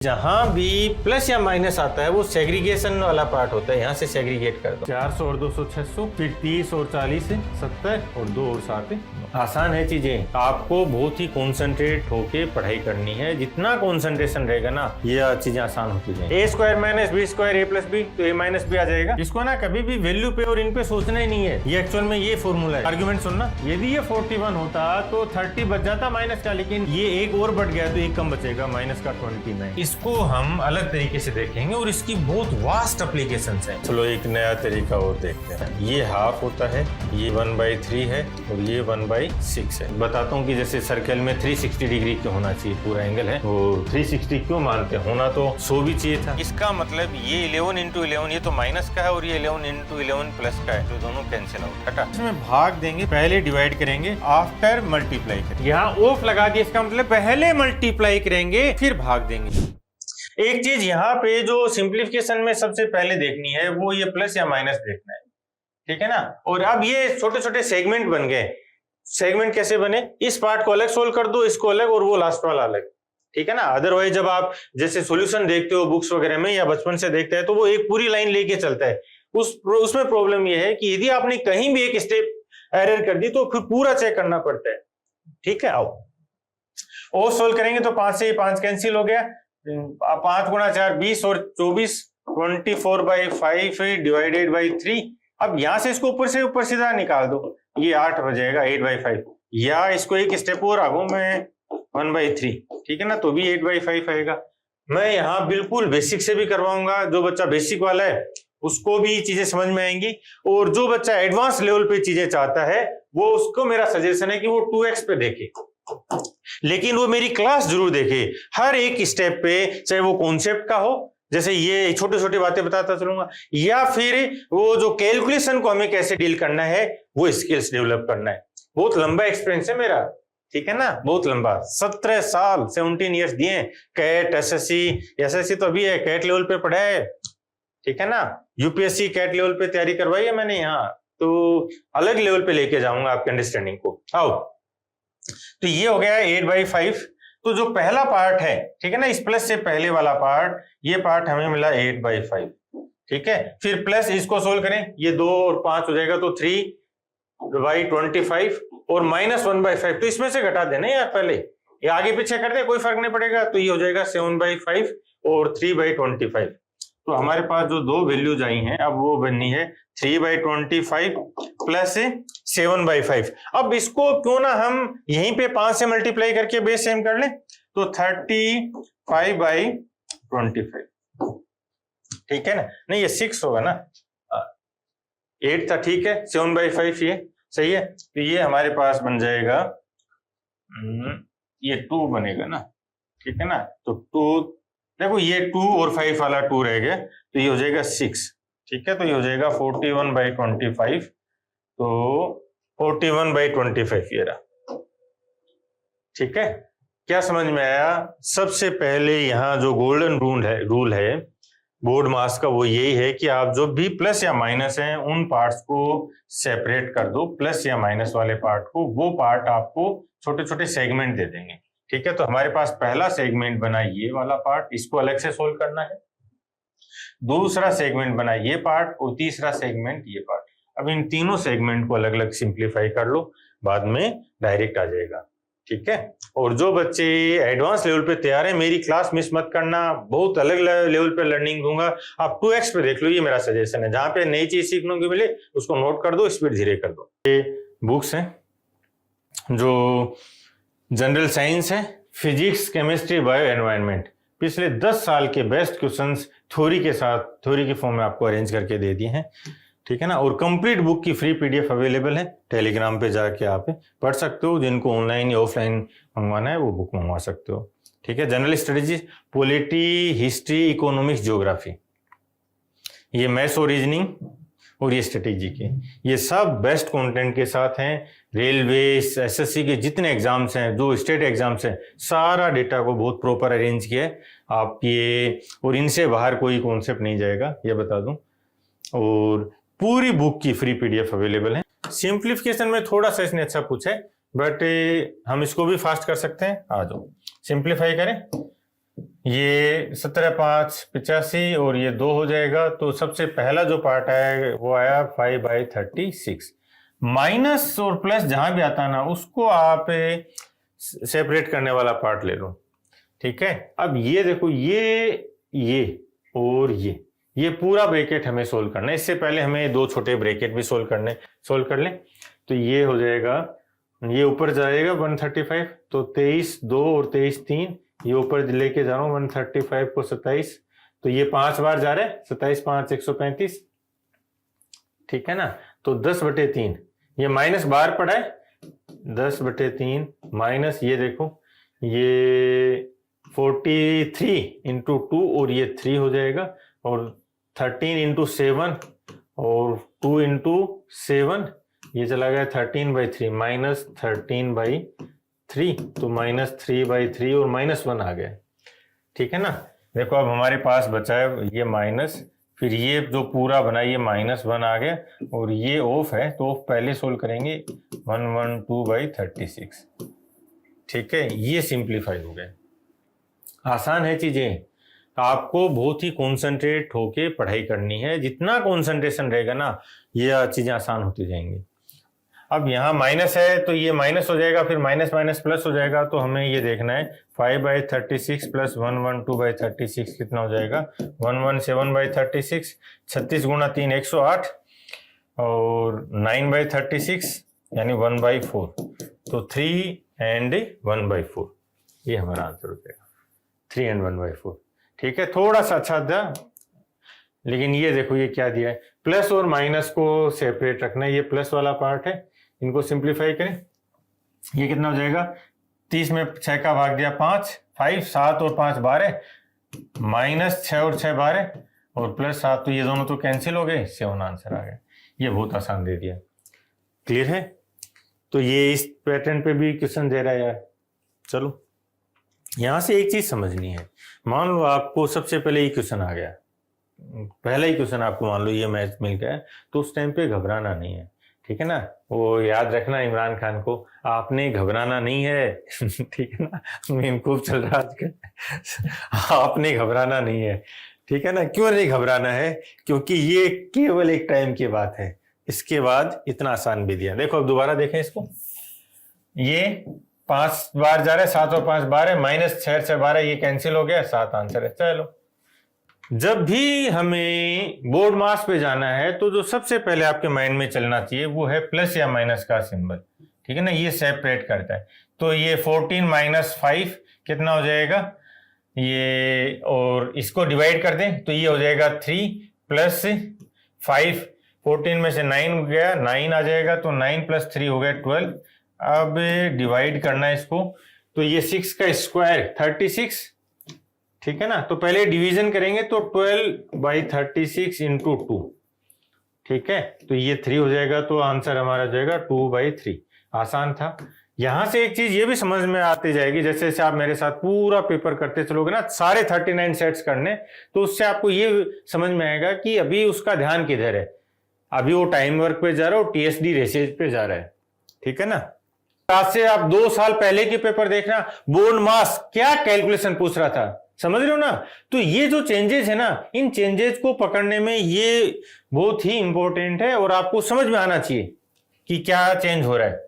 जहां भी प्लस या माइनस आता है वो सेग्रीगेशन वाला पार्ट होता है, यहाँ से सेग्रीगेट कर दो। 400 और 200 600, फिर 30 और 40 70 और 2 और 7 आसान है चीजें। आपको बहुत ही कॉन्सेंट्रेट होके पढ़ाई करनी है, जितना कॉन्सेंट्रेशन रहेगा ना ये चीजें आसान होती जाएंगी। ए स्क्वायर माइनस बी स्क्वायर ए प्लस बी, तो ए माइनस बी आ जाएगा। इसको ना कभी भी वैल्यू पे और इन पे सोचना ही नहीं है, ये एक्चुअल में ये फॉर्मूला है। आर्गुमेंट सुनना, यदि ये 41 होता तो 30 बच जाता माइनस का, लेकिन ये एक और बढ़ गया तो एक कम बचेगा माइनस का 29। इसको हम अलग तरीके से देखेंगे और इसकी बहुत वास्ट एप्लीकेशंस हैं। चलो एक नया तरीका और देखते हैं। ये हाफ होता है, ये 1/3 है और ये 1/6 है। बताता हूँ कि जैसे सर्कल में 360 डिग्री क्यों होना चाहिए, पूरा एंगल है और 360 क्यों मानते हैं, होना तो 100 भी चाहिए था। इसका मतलब ये 11 × 11 ये तो माइनस का है और ये 11 × 11 प्लस का है, तो दोनों कैंसिल आउट। हटा, इसमें भाग देंगे, पहले डिवाइड करेंगे आफ्टर मल्टीप्लाई करेंगे। यहाँ ऑफ लगा दिया, इसका मतलब पहले मल्टीप्लाई करेंगे फिर भाग देंगे। एक चीज यहाँ पे जो सिंप्लीफिकेशन में सबसे पहले देखनी है वो ये प्लस या माइनस देखना है, ठीक है ना। और अब ये छोटे छोटे सेगमेंट बन गए। सेगमेंट कैसे बने, इस पार्ट को अलग सोल्व कर दो, इसको अलग और वो लास्ट वाला अलग, ठीक है ना। अदरवाइज जब आप जैसे सॉल्यूशन देखते हो बुक्स वगैरह में या बचपन से देखते हैं तो वो एक पूरी लाइन लेके चलता है। उसमें प्रॉब्लम ये है कि यदि आपने कहीं भी एक स्टेप एरर कर दी तो फिर पूरा चेक करना पड़ता है, ठीक है। आओ और सोल्व करेंगे तो 5 से 5 कैंसिल हो गया, 5 × 4 20 और 24, 24/5 डिवाइडेड बाई 3। अब यहां से इसको ऊपर सीधा निकाल दो, ये 8 हो जाएगा 8/5, या इसको एक स्टेप और आगो मैं 1/3, ठीक है ना, तो भी 8/5 आएगा। मैं यहाँ बिल्कुल बेसिक से भी करवाऊंगा, जो बच्चा बेसिक वाला है उसको भी चीजें समझ में आएंगी, और जो बच्चा एडवांस लेवल पे चीजें चाहता है वो उसको मेरा सजेशन है कि वो 2x पे देखे, लेकिन वो मेरी क्लास जरूर देखे हर एक स्टेप पे, चाहे वो कॉन्सेप्ट का हो, जैसे ये छोटी छोटी बातें बताता चलूंगा, या फिर वो जो कैलकुलेशन को हमें कैसे डील करना है वो स्किल्स डेवलप करना है। बहुत लंबा एक्सपीरियंस है मेरा, ठीक है ना, बहुत लंबा, 17 साल 17 ईयर्स दिए। कैट एसएससी तो अभी है, कैट लेवल पे पढ़ा है, ठीक है ना। यूपीएससी कैट लेवल पे तैयारी करवाई है मैंने यहाँ, तो अलग लेवल पे लेके जाऊंगा आपके अंडरस्टैंडिंग को। आओ, तो ये हो गया 8/5। तो जो पहला पार्ट है, ठीक है ना, इस प्लस से पहले वाला पार्ट, ये पार्ट हमें मिला 8/5, ठीक है। फिर प्लस इसको सोल्व करें, ये 2 और 5 हो जाएगा तो 3/25 और -1/5, तो इसमें से घटा देना यार, पहले ये आगे पीछे कर दे, कोई फर्क नहीं पड़ेगा, तो ये हो जाएगा 7/5 और 3/25। तो हमारे पास जो दो वैल्यूज आई हैं अब वो बननी है 3/25 प्लस 7/5। अब इसको क्यों ना हम यहीं पे 5 से मल्टीप्लाई करके बेस सेम कर लें, तो 35/25, ठीक है ना। नहीं ये 6 होगा ना, 8 था, ठीक है, 7/5 ये सही है। तो ये हमारे पास बन जाएगा, ये 2 बनेगा ना, ठीक है ना। तो 2 देखो, ये 2 और 5 वाला 2 रह गया, तो ये हो जाएगा 6, ठीक है। तो ये हो जाएगा 41/25, तो 41/25 ये रहा, ठीक है। क्या समझ में आया? सबसे पहले यहाँ जो गोल्डन रूल है बोर्ड मास का, वो यही है कि आप जो भी प्लस या माइनस हैं उन पार्ट्स को सेपरेट कर दो। प्लस या माइनस वाले पार्ट को, वो पार्ट आपको छोटे छोटे सेगमेंट दे देंगे, ठीक है। तो हमारे पास पहला सेगमेंट बना ये वाला पार्ट, इसको अलग से सोल्व करना है। दूसरा सेगमेंट बना ये पार्ट और तीसरा सेगमेंट ये पार्ट। अब इन तीनों सेगमेंट को अलग अलग सिंप्लीफाई कर लो, बाद में डायरेक्ट आ जाएगा, ठीक है। और जो बच्चे एडवांस लेवल पे तैयार है, मेरी क्लास मिस मत करना, बहुत अलग लेवल पे लर्निंग दूंगा। आप 2x पे देख लो, ये मेरा सजेशन है। जहां पे नई चीज सीखने को मिले उसको नोट कर दो, स्पीड धीरे कर दो। ये बुक्स हैं जो जनरल साइंस है, फिजिक्स, केमिस्ट्री, बायो, एनवायरनमेंट, पिछले 10 साल के बेस्ट क्वेश्चंस थ्योरी के साथ, थ्योरी के फॉर्म में आपको अरेंज करके दे दिए हैं, ठीक है ना। और कंप्लीट बुक की फ्री पीडीएफ अवेलेबल है, टेलीग्राम पे जाके आप पढ़ सकते हो। जिनको ऑनलाइन या ऑफलाइन मंगवाना है वो बुक मंगवा सकते हो, ठीक है। General studies, polity, history, economics, geography, ये मैथ्स और रीजनिंग और ये स्ट्रेटेजी के, ये सब बेस्ट कंटेंट के साथ हैं। रेलवे, एसएससी के जितने एग्जाम्स हैं, जो स्टेट एग्जाम्स हैं, सारा डेटा को बहुत प्रॉपर अरेंज किया है आप ये, और इनसे बाहर कोई कॉन्सेप्ट नहीं जाएगा, ये बता दूं। और पूरी बुक की फ्री पीडीएफ अवेलेबल है। सिंप्लीफिकेशन में थोड़ा सा इसने अच्छा पूछा है, बट हम इसको भी फास्ट कर सकते हैं। आ जाओ सिंप्लीफाई करें। ये 17 5 85 और ये 2 हो जाएगा। तो सबसे पहला जो पार्ट आया वो आया 5/36। माइनस और प्लस जहां भी आता ना उसको आप सेपरेट करने वाला पार्ट ले लो, ठीक है। अब ये देखो, ये और ये पूरा ब्रैकेट हमें सोल्व करना है। इससे पहले हमें दो छोटे ब्रैकेट भी सोल्व कर लें। तो ये हो जाएगा, ये ऊपर जाएगा 135, तो 23 2 और 23 3, ये ऊपर लेके जा रहा हूँ 135 को 27, तो ये 5 बार जा रहा है, 27 5 135, ठीक है ना। तो 10/3, ये माइनस बार पड़ा है, 10/3 माइनस ये देखो, ये 43 इंटू 2 और ये 3 हो जाएगा, और 13 इंटू 7 और 2 इंटू 7, ये चला गया 13/3, माइनस 13/3, तो माइनस 3/3 और -1 आ गया, ठीक है ना। देखो अब हमारे पास बचा है ये माइनस, फिर ये जो पूरा बना ये -1 आ गया, और ये ऑफ है तो ऑफ पहले सोल्व करेंगे 112/36, ठीक है। ये सिंप्लीफाई हो गया। आसान है चीजें, आपको बहुत ही कॉन्सेंट्रेट होके पढ़ाई करनी है। जितना कॉन्सेंट्रेशन रहेगा ना ये चीजें आसान होती जाएंगी। अब यहाँ माइनस है तो ये माइनस हो जाएगा, फिर माइनस माइनस प्लस हो जाएगा, तो हमें ये देखना है 5/36 प्लस 112/36 कितना हो जाएगा, 117/36, 36 गुणा 3 108, और 9/36 यानी 1/4, तो 3 and 1/4, ये हमारा आंसर हो जाएगा, 3 and 1/4, ठीक है। थोड़ा सा अच्छा था, लेकिन ये देखो ये क्या दिया है, प्लस और माइनस को सेपरेट रखना है। ये प्लस वाला पार्ट है, इनको सिंप्लीफाई करें, ये कितना हो जाएगा, 30 में 6 का भाग दिया 5, 5 7 और 5 12, माइनस 6 और 6 12, और प्लस 7, तो ये दोनों तो कैंसिल हो गए, 7 आंसर आ गया। ये बहुत आसान दे दिया, क्लियर है। तो ये इस पैटर्न पे भी क्वेश्चन दे रहा है यार। चलो यहां से एक चीज समझनी है, मान लो आपको सबसे पहले ये क्वेश्चन आ गया, पहला ही क्वेश्चन आपको मान लो ये मैच मिल गया, तो उस टाइम पे घबराना नहीं है, ठीक है ना। वो याद रखना इमरान खान को, आपने घबराना नहीं है ठीक है ना, मीम खूब चल रहा आजकल आपने घबराना नहीं है, ठीक है ना। क्यों नहीं घबराना है, क्योंकि ये केवल एक टाइम की बात है, इसके बाद इतना आसान भी दिया। देखो अब दोबारा देखें इसको, ये 5 बार जा रहा है, 7 और 5 12, माइनस 6 6 12, ये कैंसिल हो गया, 7 आंसर है। चलो जब भी हमें बोर्ड मास पे जाना है तो जो सबसे पहले आपके माइंड में चलना चाहिए वो है प्लस या माइनस का सिंबल, ठीक है ना, ये सेपरेट करता है। तो ये 14 - 5 कितना हो जाएगा, ये और इसको डिवाइड कर दें तो ये हो जाएगा 3 + 5, 14 में से 9 गया, 9 आ जाएगा, तो 9 + 3 हो गया 12। अब डिवाइड करना है इसको, तो ये 6 का स्क्वायर 36, ठीक है ना। तो पहले डिवीजन करेंगे तो 12/36 इंटू 2, ठीक है, तो ये 3 हो जाएगा, तो आंसर हमारा जाएगा 2/3। आसान था। यहां से एक चीज ये भी समझ में आती जाएगी, जैसे जैसे आप मेरे साथ पूरा पेपर करते चलोगे ना, सारे 39 सेट्स करने, तो उससे आपको ये समझ में आएगा कि अभी उसका ध्यान किधर है, अभी वो टाइम वर्क पे जा रहा है और TSD रेसेज पे जा रहा है, ठीक है ना। आज से आप 2 साल पहले के पेपर देखना, बोर्ड मास क्या कैलकुलेशन पूछ रहा था, समझ रहे हो ना। तो ये जो चेंजेस है ना, इन चेंजेस को पकड़ने में ये बहुत ही इंपॉर्टेंट है, और आपको समझ में आना चाहिए कि क्या चेंज हो रहा है।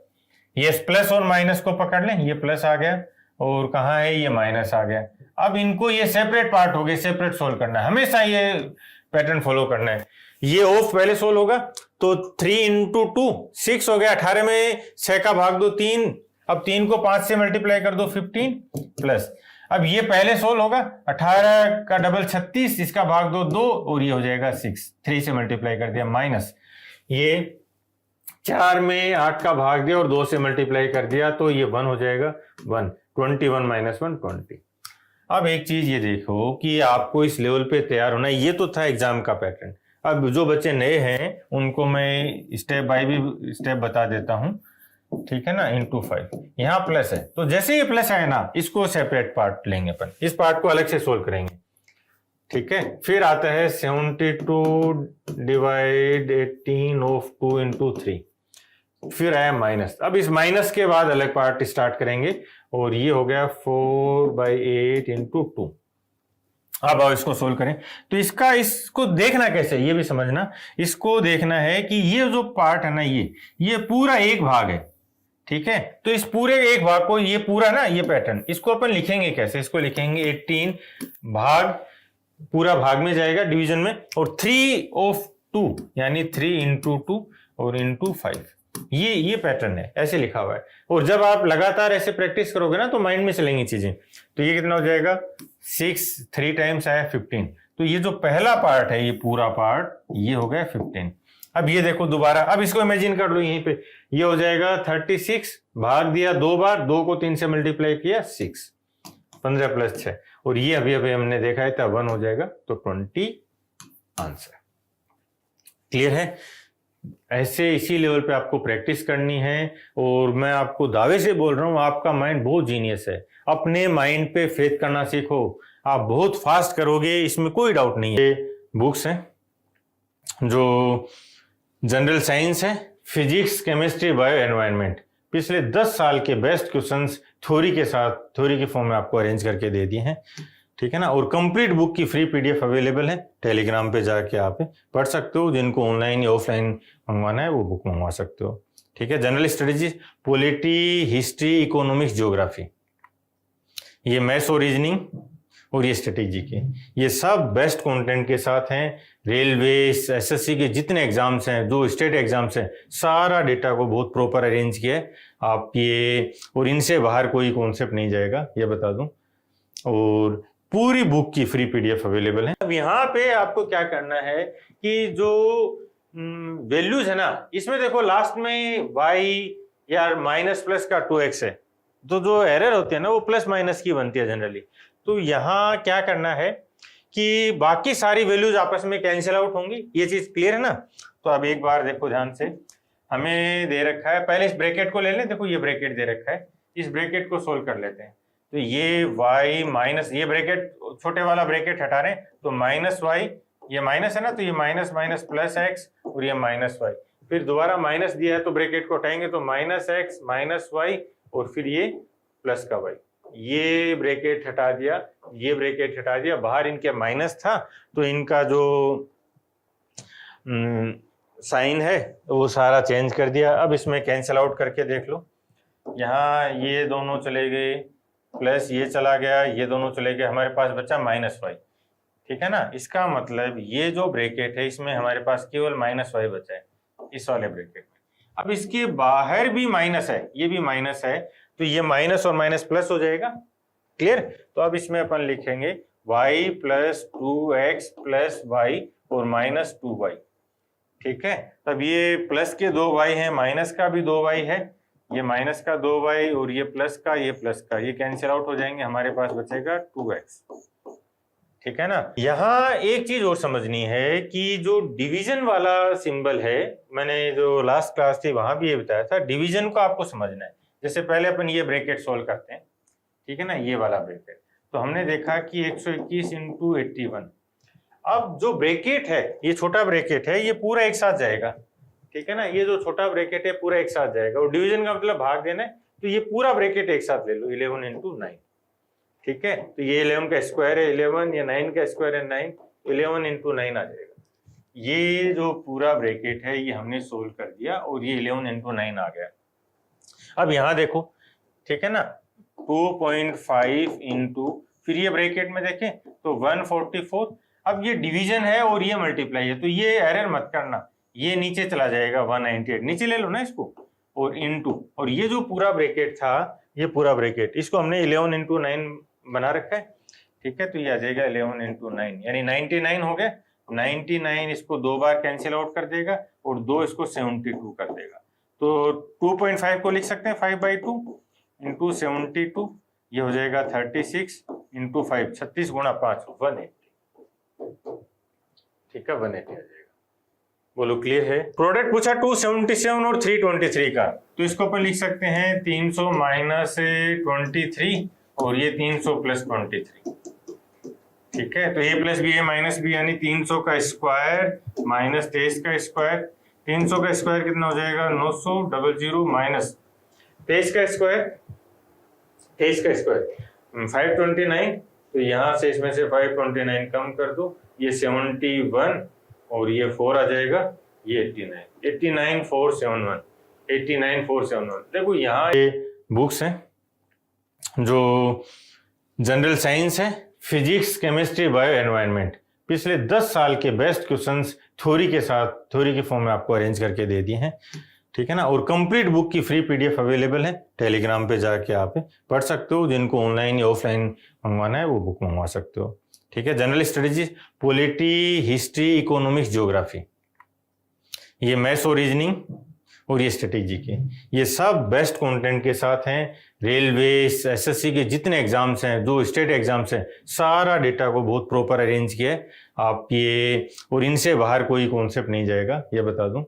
ये प्लस और माइनस को पकड़ लें, ये प्लस आ गया और कहाँ है ये माइनस आ गया। अब इनको ये सेपरेट पार्ट हो गए, सेपरेट सोल्व करना है, हमेशा ये पैटर्न फॉलो करना है। ये ऑफ पहले सोल्व होगा, तो 3 इंटू 2 6 हो गया, 18 में 6 का भाग दो 3, अब 3 को 5 से मल्टीप्लाई कर दो 15 प्लस, अब ये पहले सोल्व होगा, 18 का डबल 36, इसका भाग दो 2, और ये हो जाएगा 6, 3 से मल्टीप्लाई कर दिया, माइनस ये 4 में 8 का भाग दिया और 2 से मल्टीप्लाई कर दिया, तो ये 1 हो जाएगा, 1 21 - 1 20। अब एक चीज ये देखो कि आपको इस लेवल पे तैयार होना है, ये तो था एग्जाम का पैटर्न। अब जो बच्चे नए हैं उनको मैं स्टेप बाय भी स्टेप बता देता हूं, ठीक है ना। इंटू 5 यहाँ प्लस है, तो जैसे ये प्लस आए ना, इसको सेपरेट पार्ट लेंगे अपन, इस पार्ट को अलग से सोल्व करेंगे, ठीक है। फिर आता है 72 / 18 ऑफ 2 इंटू 3, फिर आया माइनस। अब इस माइनस के बाद अलग पार्ट स्टार्ट करेंगे, और ये हो गया 4/8 इंटू 2, अब आओ इसको सोल्व करें। तो इसको देखना कैसे, ये भी समझना। इसको देखना है कि ये जो पार्ट है ना, ये पूरा एक भाग है, ठीक है। तो इस पूरे एक भाग को, ये पूरा ना, ये पैटर्न, इसको अपन लिखेंगे कैसे? इसको लिखेंगे 18 भाग, पूरा भाग में जाएगा डिवीजन में, और 3 ऑफ 2 यानी 3 इंटू 2 और इंटू 5, ये पैटर्न है, ऐसे लिखा हुआ है। और जब आप लगातार ऐसे प्रैक्टिस करोगे ना तो माइंड में चलेंगी चीजें। तो ये कितना हो जाएगा? 6, 3 टाइम्स आया 15। तो ये जो पहला पार्ट है, ये पूरा पार्ट, ये हो गया 15। अब ये देखो दोबारा, अब इसको इमेजिन कर लो यहीं पे, ये हो जाएगा 36, भाग दिया 2 बार, 2 को 3 से मल्टीप्लाई किया 6, 15 प्लस 6, और ये अभी हमने देखा है था 1 हो जाएगा, तो 20 आंसर। क्लियर है? ऐसे इसी लेवल पे आपको प्रैक्टिस करनी है, और मैं आपको दावे से बोल रहा हूं, आपका माइंड बहुत जीनियस है। अपने माइंड पे फेथ करना सीखो, आप बहुत फास्ट करोगे, इसमें कोई डाउट नहीं है। बुक्स हैं जो जनरल साइंस है, फिजिक्स, केमिस्ट्री, बायो, एनवायरनमेंट, पिछले 10 साल के बेस्ट क्वेश्चंस थ्योरी के साथ, थ्योरी के फॉर्म में आपको अरेंज करके दे दिए हैं, ठीक है ना। और कंप्लीट बुक की फ्री पीडीएफ अवेलेबल है, टेलीग्राम पे जाके आप पढ़ सकते हो। जिनको ऑनलाइन या ऑफलाइन मंगवाना है वो बुक मंगवा सकते हो, ठीक है। General studies, polity, history, economics, geography, ये मैथ्स और रीजनिंग, और ये स्ट्रेटेजी के, ये सब बेस्ट कंटेंट के साथ हैं। रेलवे, एसएससी के जितने एग्जाम्स हैं, जो स्टेट एग्जाम्स हैं, सारा डेटा को बहुत प्रॉपर अरेंज किया है आप ये, और इनसे बाहर कोई कॉन्सेप्ट नहीं जाएगा, ये बता दूं। और पूरी बुक की फ्री पीडीएफ अवेलेबल है। अब यहाँ पे आपको क्या करना है कि जो वैल्यूज है ना, इसमें देखो लास्ट में y या माइनस प्लस का 2x है, तो जो एरर होती है ना वो प्लस माइनस की बनती है जनरली। तो यहाँ क्या करना है कि बाकी सारी वैल्यूज आपस में कैंसिल आउट होंगी, ये चीज क्लियर है ना। तो अब एक बार देखो ध्यान से, हमें दे रखा है, पहले इस ब्रैकेट को ले लें, देखो ये ब्रैकेट दे रखा है, इस ब्रैकेट को सोल्व कर लेते हैं। तो ये y माइनस, ये ब्रैकेट छोटे वाला ब्रैकेट हटा रहे हैं, तो माइनस y, ये माइनस है ना, तो ये माइनस माइनस प्लस x, और ये माइनस y, फिर दोबारा माइनस दिया है तो ब्रैकेट को हटाएंगे तो माइनस x माइनस y, और फिर ये प्लस का y, ये ब्रैकेट हटा दिया, ये ब्रैकेट हटा दिया, बाहर इनके माइनस था तो इनका जो साइन है वो सारा चेंज कर दिया। अब इसमें कैंसिल आउट करके देख लो, यहाँ ये दोनों चले गए, प्लस ये चला गया, ये दोनों चले गए, हमारे पास बचा माइनस y, ठीक है ना। इसका मतलब ये जो ब्रैकेट है इसमें हमारे पास केवल माइनस y बचा है इस वाले ब्रैकेट में। अब इसके बाहर भी माइनस है, ये भी माइनस है, तो ये माइनस और माइनस प्लस हो जाएगा, क्लियर। तो अब इसमें अपन लिखेंगे y plus 2x plus y और माइनस 2y, ठीक है। तब ये प्लस के 2y है, माइनस का भी 2y है, ये माइनस का 2y और ये प्लस का, ये प्लस का, ये कैंसिल आउट हो जाएंगे, हमारे पास बचेगा 2x, ठीक है ना। यहाँ एक चीज और समझनी है कि जो डिवीजन वाला सिंबल है, मैंने जो लास्ट क्लास थी वहां भी ये बताया था, डिवीजन को आपको समझना है। जैसे पहले अपन ये ब्रैकेट सोल्व करते हैं, ठीक है ना, ये वाला ब्रैकेट, तो हमने देखा कि 121 इंटू 81। अब जो ब्रैकेट है, ये छोटा ब्रैकेट है, ये पूरा एक साथ जाएगा, ठीक है ना, ये जो छोटा ब्रैकेट है पूरा एक साथ जाएगा, और डिवीजन का मतलब भाग देना है, तो ये पूरा ब्रैकेट एक साथ ले लो, 11 इंटू 9, ठीक है। तो ये 11 का स्क्वायर है 11, ये 9 का स्क्वायर है 9, 11 इंटू 9 आ जाएगा। ये जो पूरा ब्रैकेट है ये हमने सोल्व कर दिया, और ये 11 इंटू 9 आ गया। अब यहाँ देखो, ठीक है ना, 2.5 इंटू, फिर ये ब्रैकेट में देखें तो 144। अब ये डिवीजन है और ये मल्टीप्लाई है, तो ये एरर मत करना, ये नीचे चला जाएगा 198, नीचे ले लो ना इसको, और इंटू, और ये जो पूरा ब्रैकेट था, ये पूरा ब्रैकेट, इसको हमने 11 इंटू 9 बना रखा है, ठीक है। तो ये आ जाएगा 11 इंटू 9 यानी 99 हो गया। 99 इसको 2 बार कैंसिल आउट कर देगा, और 2 इसको 72 कर देगा। तो 2.5 को लिख सकते हैं 5/2 इंटू 72, ये हो जाएगा 36 इंटू 5, 36 गुणा 5, 180, ठीक है, 180 आ जाएगा। बोलो क्लियर है। प्रोडक्ट पूछा 277 और 323 का, तो इसको अपन लिख सकते हैं 300 माइनस 23 और ये 300 प्लस 23, ठीक है। तो ए प्लस बी ए माइनस बी यानी 300 का स्क्वायर माइनस 23 का स्क्वायर, 300 का स्क्वायर कितना हो जाएगा 900, 00 माइनस 23 का स्क्वायर 529 तो यहाँ से इसमें से 529 कम कर दो, ये 71 और ये 4 आ जाएगा, ये 89, 89471, 89471। देखो यहाँ ये बुक्स हैं जो जनरल साइंस है, फिजिक्स, केमिस्ट्री, बायो, एनवायरनमेंट, पिछले 10 साल के बेस्ट क्वेश्चंस थ्योरी के साथ, थ्योरी के फॉर्म में आपको अरेंज करके दे दिए हैं, ठीक है ना। और कंप्लीट बुक की फ्री पीडीएफ अवेलेबल है, टेलीग्राम पे जाके आप पढ़ सकते हो। जिनको ऑनलाइन या ऑफलाइन मंगवाना है वो बुक मंगवा सकते हो, ठीक है। General studies, polity, history, economics, geography, ये मैथ्स और रीजनिंग और ये स्ट्रेटेजी के, ये सब बेस्ट कंटेंट के साथ हैं। रेलवे, एसएससी के जितने एग्जाम्स हैं, जो स्टेट एग्जाम्स हैं, सारा डेटा को बहुत प्रॉपर अरेंज किया है आप ये, और इनसे बाहर कोई कॉन्सेप्ट नहीं जाएगा, ये बता दूं।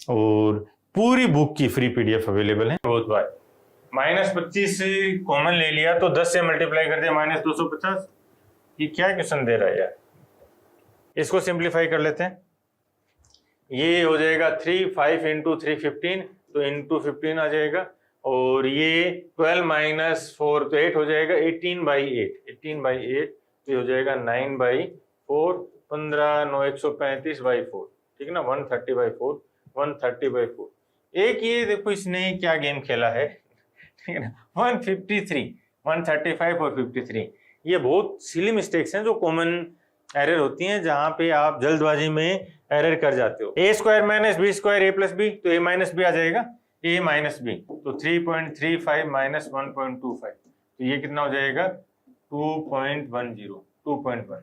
और पूरी बुक की फ्री पीडीएफ अवेलेबल है। बहुत बार -25 कॉमन ले लिया तो 10 से मल्टीप्लाई कर दिया -250। ये क्या क्वेश्चन दे रहा है यार, इसको सिंप्लीफाई कर लेते हैं। ये हो जाएगा 5 इंटू 3 15, तो इंटू 15 आ जाएगा। और ये 12 - 4 तो 8 हो जाएगा, 18/8, 18/8 तो हो जाएगा 9/4, 15 9 135/4, ठीक है ना, 130/4, 130/4। एक ये देखो इसने क्या गेम खेला है, ठीक है ना, 153, 135 और 53। ये बहुत सिली मिस्टेक्स हैं जो कॉमन एरर होती हैं, जहां पे आप जल्दबाजी में एरर कर जाते हो। a² - b² a + b, तो a - b आ जाएगा, a - b, तो 3.35 - 1.25, तो ये कितना हो जाएगा 2.10, 2.1।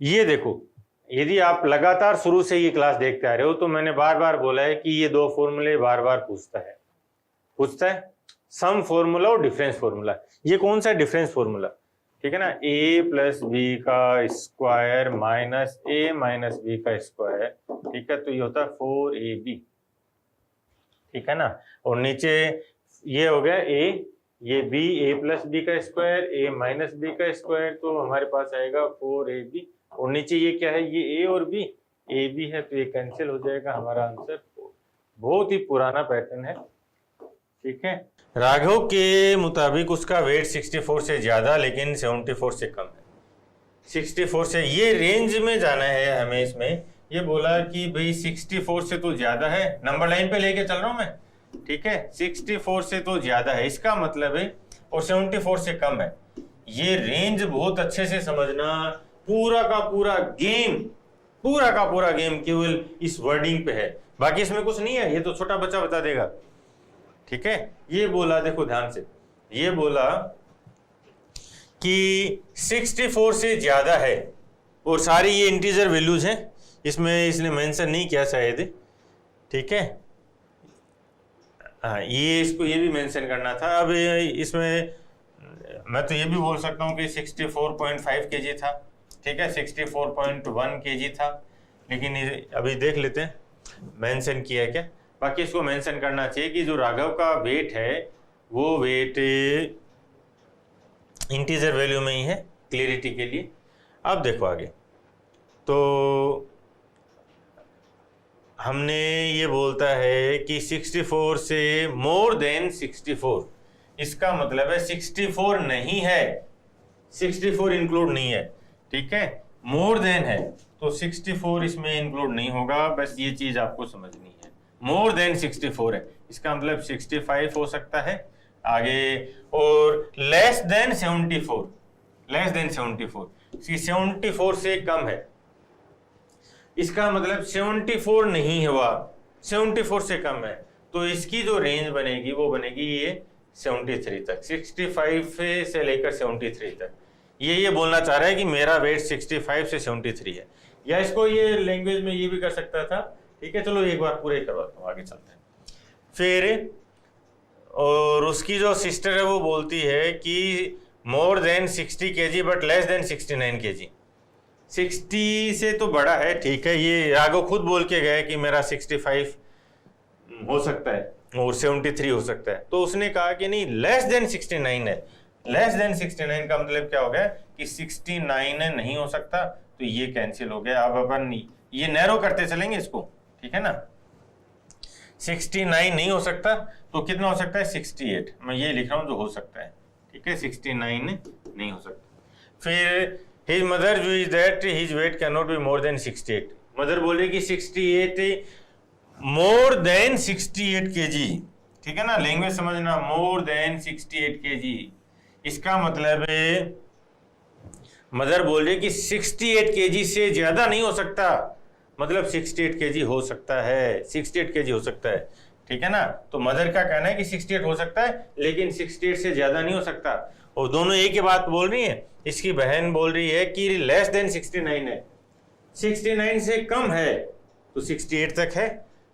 ये देखो, यदि आप लगातार शुरू से ये क्लास देखते आ रहे हो तो मैंने बार बार बोला है कि ये 2 फॉर्मूले बार बार पूछता है, सम फॉर्मूला और डिफरेंस फॉर्मूला। ये कौन सा डिफरेंस फॉर्मूला, ठीक है ना, a + b का स्क्वायर माइनस a - b का स्क्वायर, ठीक है, तो ये होता है 4ab, ठीक है ना। और नीचे ये हो गया a, ये b, a + b का स्क्वायर, a - b का स्क्वायर, तो हमारे पास आएगा 4ab। और नीचे ये क्या है, ये a और b, a b है, तो ये कैंसिल हो जाएगा, हमारा आंसर 4। बहुत ही पुराना पैटर्न है, ठीक है। राघव के मुताबिक उसका वेट 64 से ज्यादा लेकिन 74 से कम है। 64 से, ये रेंज में जाना है हमें। इसमें ये बोला कि भाई 64 से तो ज्यादा है, नंबर लाइन पे लेके चल रहा हूं मैं, ठीक है, 64 से तो ज्यादा है इसका मतलब है, और 74 से कम है। ये रेंज बहुत अच्छे से समझना, पूरा का पूरा गेम केवल इस वर्डिंग पे है, बाकी इसमें कुछ नहीं है, ये तो छोटा बच्चा बता देगा, ठीक है। ये बोला, देखो ध्यान से, ये बोला कि 64 से ज्यादा है और सारी ये इंटीजर वैल्यूज हैं, इसमें इसने मेंशन नहीं किया शायद, ठीक है। हाँ, ये इसको ये भी मेंशन करना था। अब इसमें मैं तो ये भी बोल सकता हूँ कि 64.5 kg था, ठीक है, 64.1 kg था, लेकिन अभी देख लेते हैं मेंशन किया है क्या। बाकी इसको मेंशन करना चाहिए कि जो राघव का वेट है वो वेट इंटीजर वैल्यू में ही है, क्लियरिटी के लिए। अब देखो आगे, तो हमने ये बोलता है कि 64 से मोर देन 64, इसका मतलब है 64 नहीं है, 64 इंक्लूड नहीं है, ठीक है, मोर देन है, तो 64 इसमें इंक्लूड नहीं होगा। बस ये चीज आपको समझनी है, मोर देन 64 है, इसका मतलब 65 हो सकता है आगे, और लेस देन 74, लेस देन 74, 74 से कम है, इसका मतलब 74 नहीं हुआ, 74 से कम है, तो इसकी जो रेंज बनेगी वो बनेगी ये 73 तक, 65 से लेकर 73 तक। ये बोलना चाह रहा है कि मेरा वेट 65 से 73 है, या इसको ये लैंग्वेज में ये भी कर सकता था, ठीक है। चलो एक बार पूरे करवाता हूँ, आगे चलते हैं। फिर और उसकी जो सिस्टर है वो बोलती है कि more than 60 kg but less than 69 kg, 60 से तो बड़ा है, ठीक है, ये राघव खुद बोल के गए कि मेरा 65 हो सकता है और 73 हो सकता है, तो उसने कहा कि नहीं, लेस देन 69 है। लेस देन 69 का मतलब क्या हो गया कि 69 नहीं हो सकता, तो ये कैंसिल हो गया। अब अपन ये नैरो करते चलेंगे इसको, ठीक है ना, 69 नहीं हो सकता तो कितना हो सकता है 68, मैं ये लिख रहा हूँ जो हो सकता है, ठीक है, 69 नहीं हो सकता। फिर हिज मदर जो is that his weight can not be more than 68। Mother बोल रही कि 68 मोर देन 68 kg, ठीक है ना, लैंग्वेज समझना, मोर देन 68 kg। इसका मतलब है मदर बोल रही कि 68 kg से ज्यादा नहीं हो सकता, मतलब 68 kg हो सकता है, 68 kg हो सकता है, ठीक है ना। तो मदर का कहना है कि 68 हो सकता है लेकिन 68 से ज्यादा नहीं हो सकता। और दोनों एक ही बात बोल रही है। इसकी बहन बोल रही है कि लेस देन 69 है, 69 से कम है तो 68 तक है।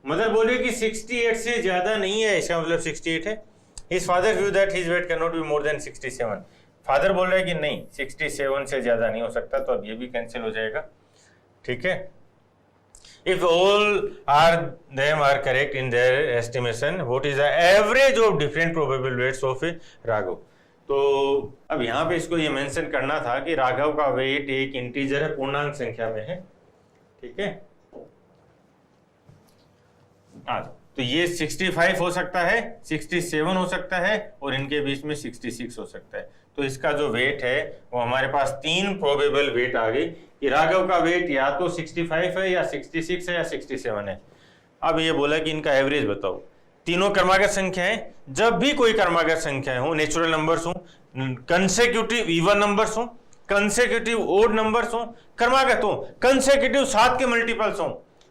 मदर बोल रही है कि 68 से ज्यादा नहीं है, इसका मतलब 68 है। His father view that his weight can not be more than 67। Father बोल रहे हैं कि नहीं 67 से ज्यादा नहीं हो सकता, तो अब ये भी कैंसिल हो जाएगा, ठीक है। If all are them are correct in their estimation, what is the average of different probable weights of Raghav? तो अब यहाँ पे इसको ये मेंशन करना था कि राघव का वेट एक इंटीजर है, पूर्णांक संख्या में है, ठीक है। तो ये 65 हो सकता है, 67 हो सकता है और इनके बीच में 66 हो सकता है। तो इसका जो वेट है वो हमारे पास 3 प्रोबेबल वेट आ गई कि राघव का वेट या तो 65 है या 66 है या 67 है। अब ये बोला कि इनका एवरेज बताओ। तीनों क्रमागत संख्या है, जब भी कोई क्रमागत संख्या हो, नेचुरल नंबर्स हो, कंसेक्यूटिव इवन नंबर्स हो, कंसेक्यूटिव ओड नंबर्स हो, क्रमागत हो, कंसेक्यूटिव 7 के मल्टीपल्स हो,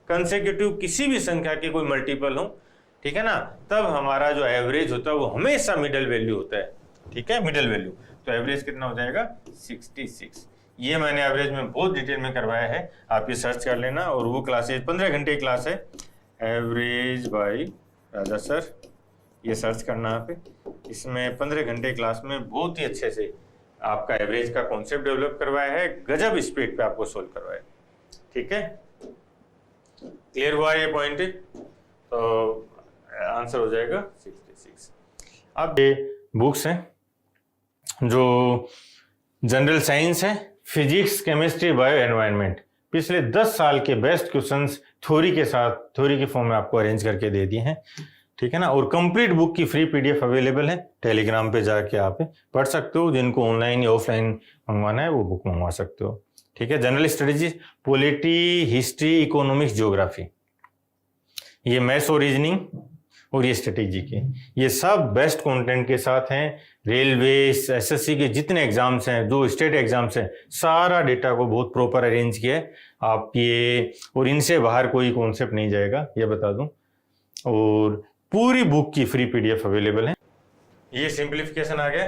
कंसेक्यूटिव किसी भी संख्या के कोई मल्टीपल हो, ठीक है ना, तब हमारा जो एवरेज होता है वो हमेशा मिडल वैल्यू होता है, ठीक है, मिडल वैल्यू। तो एवरेज कितना हो जाएगा 66। ये मैंने एवरेज में बहुत डिटेल में करवाया है, आप ये सर्च कर लेना। और वो क्लासेज 15 घंटे की क्लास है, एवरेज बाय राजा सर, ये सर्च करना आप। इसमें 15 घंटे क्लास में बहुत ही अच्छे से आपका एवरेज का कॉन्सेप्ट डेवलप करवाया है, गजब स्पीड पे आपको सोल्व करवाया है, ठीक है। क्लियर हुआ ये पॉइंट? तो आंसर हो जाएगा 66। अब ये बुक्स हैं जो जनरल साइंस है, फिजिक्स, केमिस्ट्री, बायो, एनवायरनमेंट, पिछले 10 साल के बेस्ट क्वेश्चंस थ्योरी के साथ, थ्योरी के फॉर्म में आपको अरेंज करके दे दिए हैं, ठीक है ना। और कंप्लीट बुक की फ्री पीडीएफ अवेलेबल है, टेलीग्राम पे जाके आप पढ़ सकते हो। जिनको ऑनलाइन या ऑफलाइन मंगवाना है वो बुक मंगवा सकते हो, ठीक है। General studies, polity, history, economics, geography, ये मैथ्स और रीजनिंग और ये स्ट्रेटेजी के, ये सब बेस्ट कंटेंट के साथ हैं। रेलवे, एसएससी के जितने एग्जाम्स हैं, जो स्टेट एग्जाम्स हैं, सारा डेटा को बहुत प्रॉपर अरेंज किया है आप ये, और इनसे बाहर कोई कॉन्सेप्ट नहीं जाएगा, ये बता दूं। और पूरी बुक की फ्री पीडीएफ अवेलेबल है। ये सिंप्लीफिकेशन आ गया।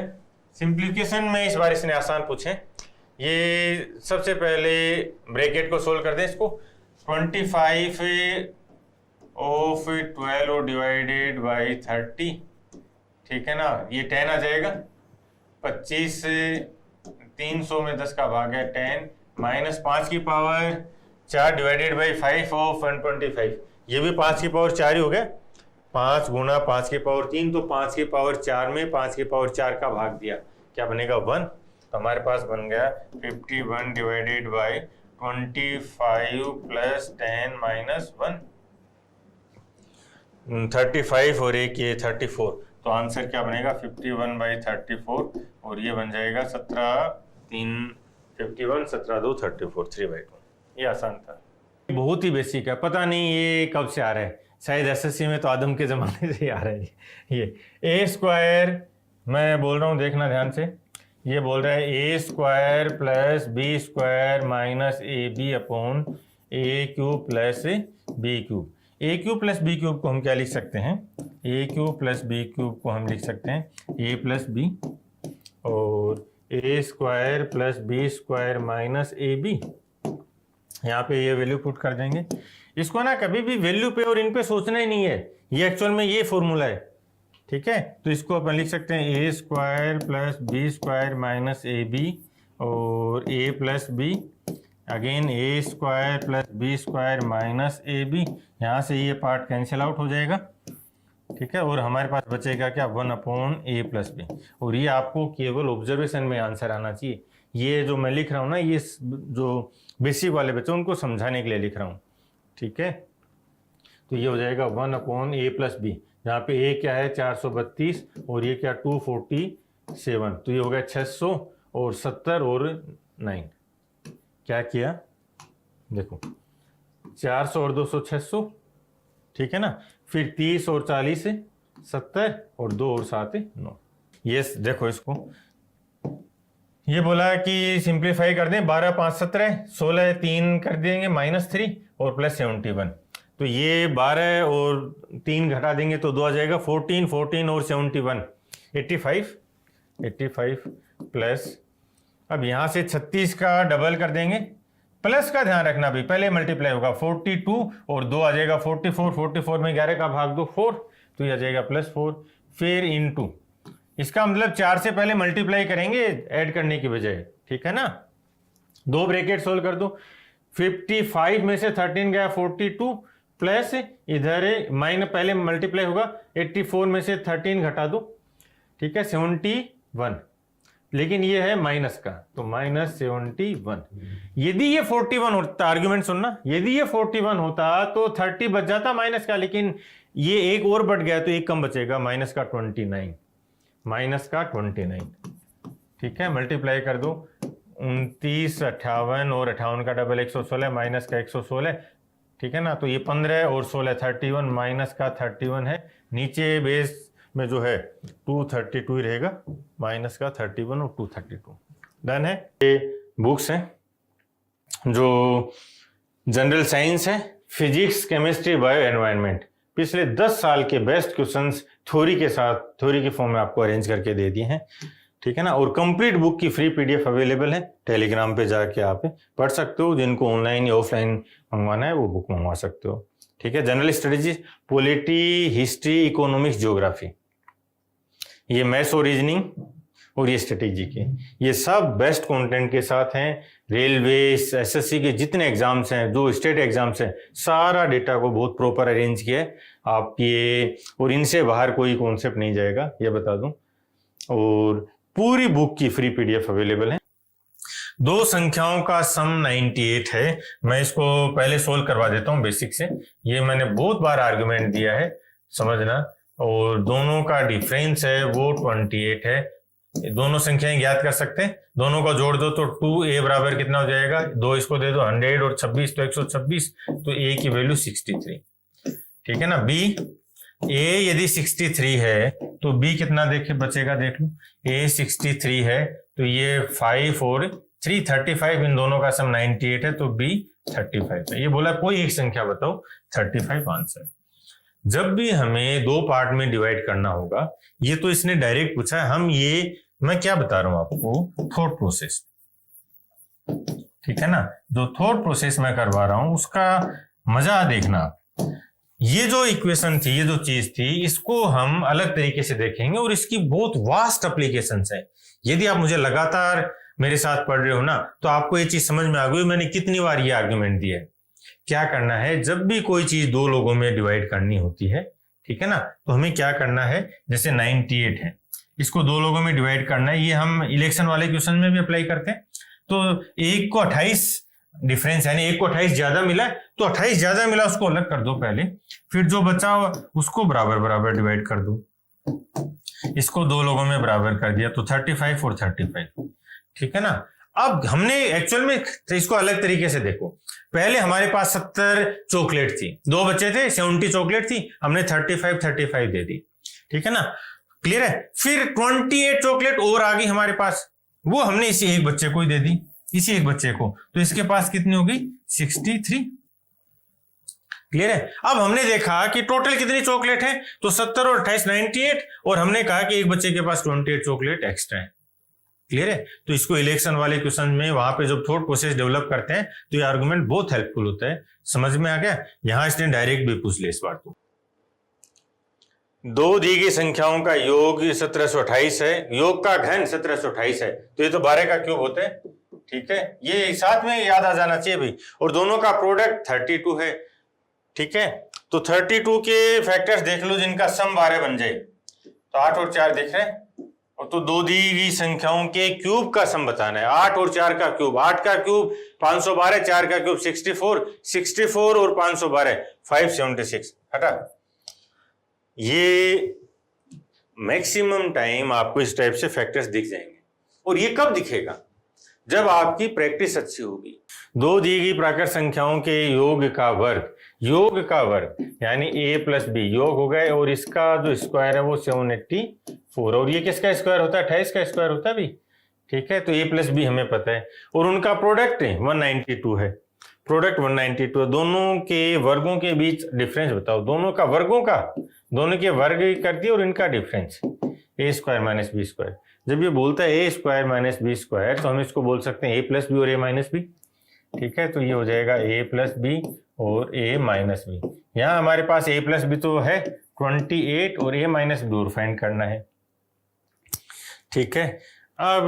सिंप्लीफिकेशन में इस बार इसने आसान पूछे। ये सबसे पहले ब्रैकेट को सोल्व कर दें इसको। 25 ऑफ 12 और डिवाइडेड बाई 30, ठीक है ना, ये 10 आ जाएगा। 25 300 में 10 का भाग है 10, माइनस 5 की पावर 4 डिवाइडेड बाई 5 ऑफ 125, ये भी 5 की पावर 4 ही हो गया। 5 गुना 5 की पावर 3, तो 5 की पावर 4 में 5 की पावर 4 का भाग दिया, क्या बनेगा 1। तो हमारे पास बन गया 51 डिवाइडेड बाई 25 प्लस 10 माइनस 1, 35 और एक ये 34। तो आंसर क्या बनेगा 51 बाई 34, और ये बन जाएगा 17 3 51 17 2 34 3/2। ये आसान था, बहुत ही बेसिक है। पता नहीं ये कब से आ रहा है, शायद एसएससी में तो आदम के ज़माने से ही आ रहा है। ये ए स्क्वायर, मैं बोल रहा हूँ देखना ध्यान से, ये बोल रहा है A square plus B square minus A B upon A cube plus B cube. A cube plus B cube को हम क्या लिख सकते हैं, A cube plus B cube को हम लिख सकते हैं ए प्लस बी, और A square plus B square minus A B, यहाँ पे ये वैल्यू पुट कर देंगे। इसको ना कभी भी वैल्यू पे और इन पे सोचना ही नहीं है, ये एक्चुअल में ये फॉर्मूला है, ठीक है। तो इसको अपन लिख सकते हैं A square plus B square minus A B, और A plus B again A square plus B square minus A B, यहाँ से ये पार्ट कैंसिल आउट हो जाएगा, ठीक है। और हमारे पास बचेगा क्या 1 अपॉन ए प्लस बी। और ये आपको केवल ऑब्जर्वेशन में आंसर आना चाहिए। ये जो मैं लिख रहा हूँ ना, ये जो बेसिक वाले बच्चे उनको समझाने के लिए लिख रहा हूँ, ठीक है। तो ये हो जाएगा 1 अपॉन ए प्लस बी, जहाँ पे ए क्या है 432 और ये क्या 247, तो ये हो गया 600, और 70 और 9। क्या किया देखो, 400 और 200 600, ठीक है ना। फिर 30 और 40 70 और 2 और 7 9। ये देखो, इसको ये बोला कि सिंप्लीफाई कर दें, 12 5 17, 16 3 कर देंगे -3 और +71। तो ये 12 और 3 घटा देंगे तो 2 आ जाएगा, 14 14 और 71 85 प्लस, अब यहाँ से 36 का डबल कर देंगे, प्लस का ध्यान रखना भी, पहले मल्टीप्लाई होगा 42 और 2 आ जाएगा 44, 44 में 11 का भाग दो 4, तो ये आ जाएगा +4, फिर इनटू, इसका मतलब 4 से पहले मल्टीप्लाई करेंगे ऐड करने की बजाय, ठीक है ना। 2 ब्रैकेट सोल्व कर दो, 55 में से 13 गया 42 प्लस इधर माइनस, पहले मल्टीप्लाई होगा 84 में से 13 घटा दो, ठीक है 71, लेकिन ये है माइनस का, तो -71। यदि ये 41 होता, आर्ग्यूमेंट सुनना, यदि ये 41 होता तो 30 बच जाता माइनस का, लेकिन ये एक और बढ़ गया तो एक कम बचेगा, -29, ठीक है। मल्टीप्लाई कर दो, 29 58 और 58 का डबल 116 माइनस का 116, ठीक है ना। तो ये 15 और 16 31, माइनस का 31 है, नीचे बेस में जो है 232 ही रहेगा, माइनस का 31 और 232। डन है। ये बुक्स हैं जो जनरल साइंस है, फिजिक्स केमिस्ट्री बायो एनवायरनमेंट, पिछले 10 साल के बेस्ट क्वेश्चंस थ्योरी के साथ, थ्योरी के फॉर्म में आपको अरेंज करके दे दिए हैं, ठीक है ना। और कंप्लीट बुक की फ्री PDF अवेलेबल है, टेलीग्राम पे जाके आप पढ़ सकते हो, जिनको ऑनलाइन या ऑफलाइन मंगवाना है वो बुक मंगवा सकते हो, ठीक है। General studies, polity, history, economics, geography, ये मैथ्स और रीजनिंग और ये स्ट्रेटेजी के, ये सब बेस्ट कंटेंट के साथ हैं। रेलवे, SSC के जितने एग्जाम्स हैं, जो स्टेट एग्जाम्स हैं, सारा डेटा को बहुत प्रॉपर अरेंज किया है आप ये, और इनसे बाहर कोई कॉन्सेप्ट नहीं जाएगा, ये बता दूं। और पूरी बुक की फ्री PDF अवेलेबल है। दो संख्याओं का सम 98 है। मैं इसको पहले सोल्व करवा देता हूं बेसिक से, ये मैंने बहुत बार आर्गुमेंट दिया है, समझना। और दोनों का डिफरेंस है वो 28 है। दोनों संख्याएं ज्ञात कर सकते हैं, दोनों को जोड़ दो तो 2a बराबर कितना हो जाएगा, 2 इसको दे दो 100 और 26 तो 126, तो a की वैल्यू 63, ठीक है ना। b, a यदि 63 है तो b कितना देखे बचेगा, देख लो, a 63 है तो ये 5 और 3 35, इन दोनों का सम 98 है तो b 35 है। ये बोला कोई एक संख्या बताओ, 35 आंसर। जब भी हमें दो पार्ट में डिवाइड करना होगा, ये तो इसने डायरेक्ट पूछा है, हम ये मैं क्या बता रहा हूं आपको, थॉट प्रोसेस, ठीक है ना। जो थॉट प्रोसेस मैं करवा रहा हूं उसका मजा देखना। ये जो इक्वेशन थी, ये जो चीज थी, इसको हम अलग तरीके से देखेंगे और इसकी बहुत वास्ट एप्लीकेशंस है। यदि आप मुझे लगातार मेरे साथ पढ़ रहे हो ना, तो आपको ये चीज समझ में आ गई, मैंने कितनी बार ये आर्गुमेंट दिया है। क्या करना है, जब भी कोई चीज दो लोगों में डिवाइड करनी होती है, ठीक है ना, तो हमें क्या करना है, जैसे 98 है, इसको दो लोगों में डिवाइड करना है। ये हम इलेक्शन वाले क्वेश्चन में भी अप्लाई करते हैं। तो 1 को 28 डिफरेंस, यानी 1 को 28 ज्यादा मिला, तो 28 ज्यादा मिला उसको अलग कर दो पहले, फिर जो बचा उसको बराबर बराबर डिवाइड कर दो। इसको दो लोगों में बराबर कर दिया तो 35 और 35, ठीक है ना। अब हमने एक्चुअल में इसको अलग तरीके से देखो, पहले हमारे पास 70 चॉकलेट थी, दो बच्चे थे, 70 चॉकलेट थी, हमने 35 दे दी, ठीक है ना, क्लियर है। फिर 28 चॉकलेट और आ गई हमारे पास, वो हमने इसी एक बच्चे को ही दे दी, इसी एक बच्चे को, तो इसके पास कितनी होगी, 63, क्लियर है। अब हमने देखा कि टोटल कितनी चॉकलेट है, तो 70 और 28 98, और हमने कहा कि एक बच्चे के पास 28 चॉकलेट एक्स्ट्रा है, क्लियर है। तो इसको इलेक्शन वाले क्वेश्चन में वहां पे जब थॉट प्रोसेस डेवलप करते हैं तो ये आर्गुमेंट बहुत हेल्पफुल होता है, समझ में आ गया। यहां इसने डायरेक्ट भी पूछ लिया इस बार। तो दो दी गई संख्याओं का योग 1728 है, योग का घन 1728 है, तो ये तो 12 का क्यूब होता है, ठीक है, ये साथ में याद आ जाना चाहिए भाई। और दोनों का प्रोडक्ट 32 है, ठीक है। तो 32 के फैक्टर्स देख लो जिनका सम 12 बन जाए, तो 8 और 4 देख रहे हैं, और तो दो दी गई संख्याओं के क्यूब का सम बताना है। 8 और 4 का क्यूब, 8 का क्यूब 512, 4 का क्यूब 64 और 512 576, हटा। ये मैक्सिमम टाइम आपको इस टाइप से फैक्टर्स दिख जाएंगे, और ये कब दिखेगा? जब आपकी प्रैक्टिस अच्छी होगी। दो दी गई प्राकृत संख्याओं के योग का वर्ग यानी a+b योग हो गए, और इसका जो स्क्वायर है वो 784, और ये किसका स्क्वायर होता है? 28 का स्क्वायर होता है भी। ठीक है, तो a+b हमें पता है, और उनका प्रोडक्ट 192 है। प्रोडक्ट 192 है। दोनों के वर्गों के बीच डिफरेंस बताओ। दोनों के वर्ग कर दिए और इनका डिफरेंस a² - b²। जब ये बोलता है a² - b², तो हम इसको बोल सकते हैं a+b और a-b। ठीक है, तो ये हो जाएगा a+b और a-b। यहाँ हमारे पास a+b तो है 28 और a-b और फाइंड करना है। ठीक है, अब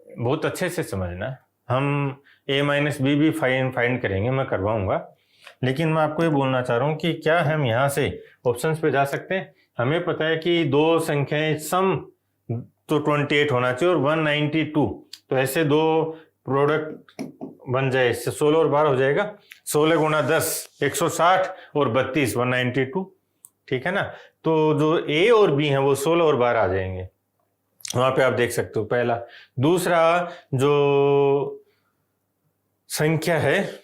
बहुत अच्छे से समझना, हम a-b भी फाइंड करेंगे, मैं करवाऊंगा, लेकिन मैं आपको ये बोलना चाह रहा हूँ कि क्या हम यहाँ से ऑप्शंस पे जा सकते हैं? हमें पता है कि दो संख्याएं सम तो 28 होना चाहिए और 192, तो ऐसे दो प्रोडक्ट बन जाए, इससे 16 और 12 हो जाएगा। 16 गुणा 10 160 और 32 192। ठीक है ना, तो जो a और b हैं वो 16 और 12 आ जाएंगे, वहां पे आप देख सकते हो पहला। दूसरा जो संख्या है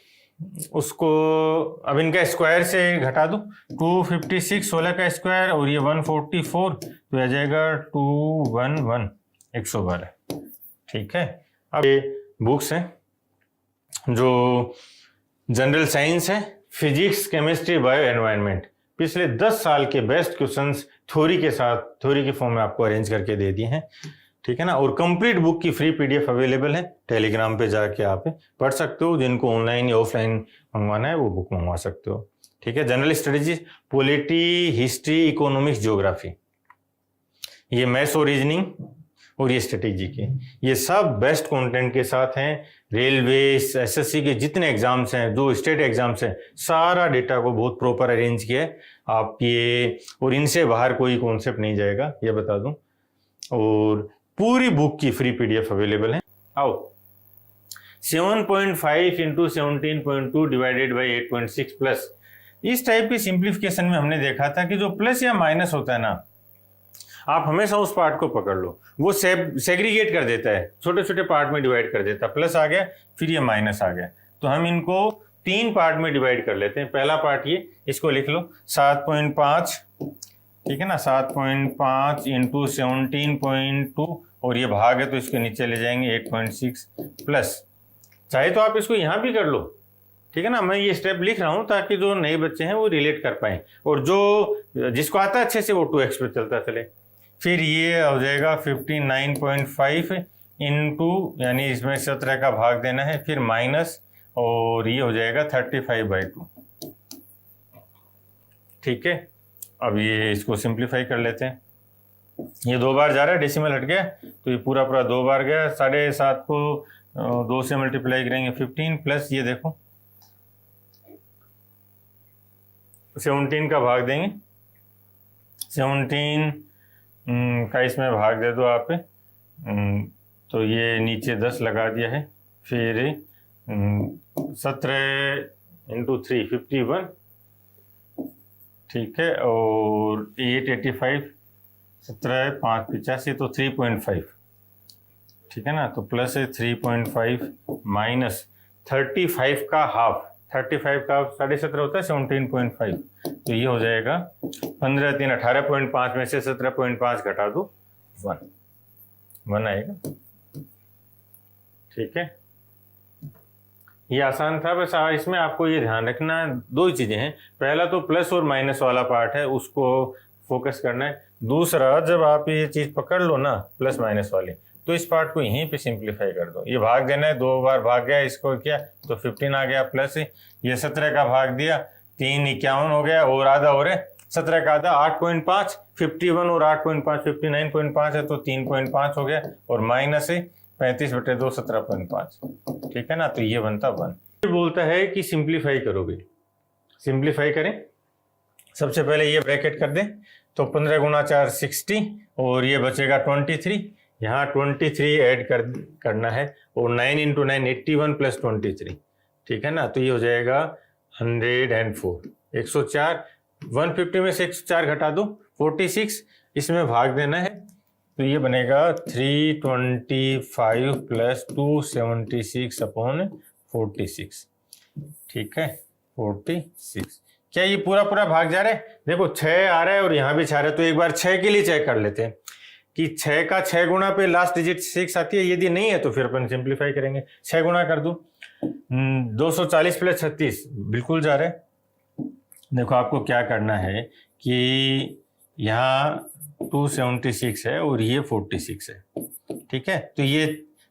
उसको अब इनका स्क्वायर से घटा दो, 256 16 का स्क्वायर और ये 144, तो आ जाएगा 211 112। ठीक है, अब ये बुक्स हैं जो जनरल साइंस है, फिजिक्स, केमिस्ट्री, बायो, एनवायरनमेंट, पिछले 10 साल के बेस्ट क्वेश्चंस थ्योरी के साथ, थ्योरी के फॉर्म में आपको अरेंज करके दे दिए हैं। ठीक है ना, और कंप्लीट बुक की फ्री पीडीएफ अवेलेबल है, टेलीग्राम पे जाके आप पढ़ सकते हो। जिनको ऑनलाइन या ऑफलाइन मंगवाना है वो बुक मंगवा सकते हो। ठीक है, general studies, polity, history, economics, geography, ये मैथ्स और रीजनिंग और ये स्ट्रेटेजी के, ये सब बेस्ट कंटेंट के साथ हैं। रेलवे, एसएससी के जितने एग्जाम्स हैं, जो स्टेट एग्जाम्स हैं, सारा डेटा को बहुत प्रॉपर अरेंज किया है। आप ये, और इनसे बाहर कोई कॉन्सेप्ट नहीं जाएगा, ये बता दूं। और पूरी बुक की फ्री पीडीएफ अवेलेबल है। आओ, 7.5 × 17.2 डिवाइडेड बाई 8.6 प्लस, इस टाइप की सिंप्लीफिकेशन में हमने देखा था कि जो प्लस या माइनस होता है ना, आप हमेशा उस पार्ट को पकड़ लो, वो सेग्रीगेट कर देता है, छोटे छोटे पार्ट में डिवाइड कर देता है। प्लस आ गया, फिर ये माइनस आ गया, तो हम इनको 3 पार्ट में डिवाइड कर लेते हैं। पहला पार्ट ये, इसको लिख लो 7.5, ठीक है ना, 7.5 × 17.2, और ये भाग है तो इसके नीचे ले जाएंगे 8.6 प्लस। चाहे तो आप इसको यहाँ भी कर लो, ठीक है ना, मैं ये स्टेप लिख रहा हूँ ताकि जो नए बच्चे हैं वो रिलेट कर पाए, और जो जिसको आता है अच्छे से वो 2x पे चलता चले। फिर ये हो जाएगा 59.5 इंटू, यानी इसमें 17 का भाग देना है, फिर माइनस, और ये हो जाएगा 35/2। ठीक है, अब ये इसको सिंप्लीफाई कर लेते हैं। ये 2 बार जा रहा है, डेसिमल हट गया, तो ये पूरा 2 बार गया। 7.5 को 2 से मल्टीप्लाई करेंगे 15, प्लस ये देखो 17 का भाग देंगे, 17 का इसमें भाग दे दो आप, तो ये नीचे 10 लगा दिया है, फिर 17 × 3 51, ठीक है, और 885, 17 5 85, तो 3.5, ठीक है ना, तो प्लस 3.5 माइनस 35 का हाफ, 35 का 17.5 होता है 17.5, तो ये हो जाएगा 15 3 18.5 में से 17.5 घटा दो 1 आएगा। ठीक है, ये आसान था, बस इसमें आपको ये ध्यान रखना, 2 ही चीजें हैं। पहला तो प्लस और माइनस वाला पार्ट है, उसको फोकस करना है। दूसरा, जब आप ये चीज पकड़ लो ना प्लस माइनस वाली, तो इस पार्ट को यहीं पे सिंप्लीफाई कर दो। ये भाग देना है, 2 बार भाग गया, इसको किया तो 15 आ गया, प्लस ये 17 का भाग दिया, 3 51 हो गया, और आधा हो रहा है, 17 का आधा 8.5, 51 और 8.5 59.5 है, तो 3.5 हो गया, और माइनस 35/2 17.5, ठीक है ना, तो ये बनता 1। ये बोलता है कि सिंप्लीफाई करोगे, सिंप्लीफाई करें। सबसे पहले ये ब्रैकेट कर दें, तो 15 × 4 60, और ये बचेगा 23, यहाँ 23 ऐड करना है, और 9 × 9 81 प्लस 23, ठीक है ना, तो ये हो जाएगा 104, 104, 150 में से 104 घटा दो 46, इसमें भाग देना है, तो ये बनेगा 325 प्लस 276 अपॉन 46। ठीक है, 46। क्या ये पूरा पूरा भाग जा रहा है? देखो 6 आ रहा है और यहाँ भी 6 आ रहा है, तो एक बार 6 के लिए चेक कर लेते हैं कि 6 का 6 गुना पे लास्ट डिजिट 6 आती है। यदि नहीं है तो फिर अपन सिंप्लीफाई करेंगे। 6 गुना कर दूं, 240 प्लस 36 बिल्कुल जा रहा है। देखो आपको क्या करना है कि यहाँ 276 है और ये 46 है। ठीक है, तो ये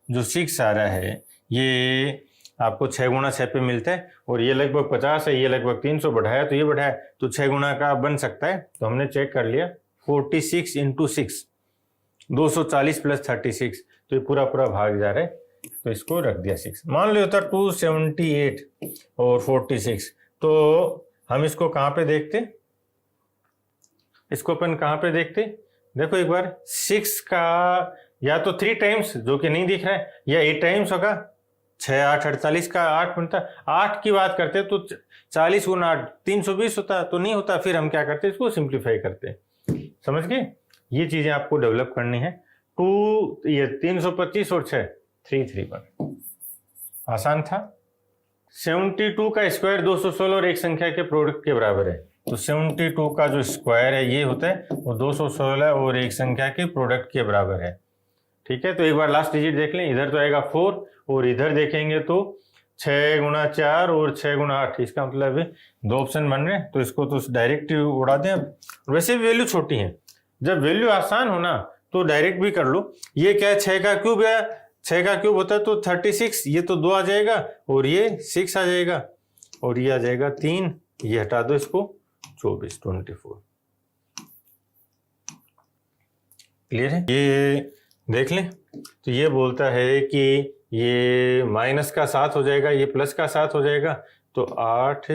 जो 6 आ रहा है ये आपको 6 गुना 6 पे मिलता है और ये लगभग 50 है, ये लगभग 300 बढ़ाया तो ये बढ़ाया, तो 6 गुना का बन सकता है। तो हमने चेक कर लिया 46 इंटू 6, 240 प्लस 36, तो ये पूरा पूरा भाग जा रहा है, तो इसको रख दिया 6। मान लो होता 278 और 46, तो हम इसको कहाँ पे देखते, इसको अपन कहाँ पे देखते? देखो एक बार 6 का या तो 3 टाइम्स जो कि नहीं दिख रहा है, या 8 टाइम्स होगा। 6 8 48 का 8 बनता, 8 की बात करते तो 40 गुना 8 320 होता, तो नहीं होता। फिर हम क्या करते, इसको सिंप्लीफाई करते। समझ गए? ये चीजें आपको डेवलप करनी है। 2 ये 325 और 6 331, आसान था। 72 का स्क्वायर 216 और एक संख्या के प्रोडक्ट के बराबर है। तो 72 का जो स्क्वायर है ये होता है वो 216 और एक संख्या के प्रोडक्ट के बराबर है। ठीक है, तो एक बार लास्ट डिजिट देख लें। इधर तो आएगा 4 और इधर देखेंगे तो 6 गुना 4 और 6 गुना 8। इसका मतलब है 2 ऑप्शन बन रहे हैं, तो इसको तो डायरेक्ट उड़ा दें। अब वैसे भी वैल्यू छोटी है, जब वैल्यू आसान हो ना तो डायरेक्ट भी कर लो। ये क्या है, 6 का क्यूब है, 6 का क्यूब होता है तो 36, ये तो 2 आ जाएगा और ये 6 आ जाएगा और ये आ जाएगा 3, ये हटा दो इसको, 24 24। क्लियर है? ये देख लें, तो ये बोलता है कि ये माइनस का 7 हो जाएगा, ये प्लस का 7 हो जाएगा, तो 8,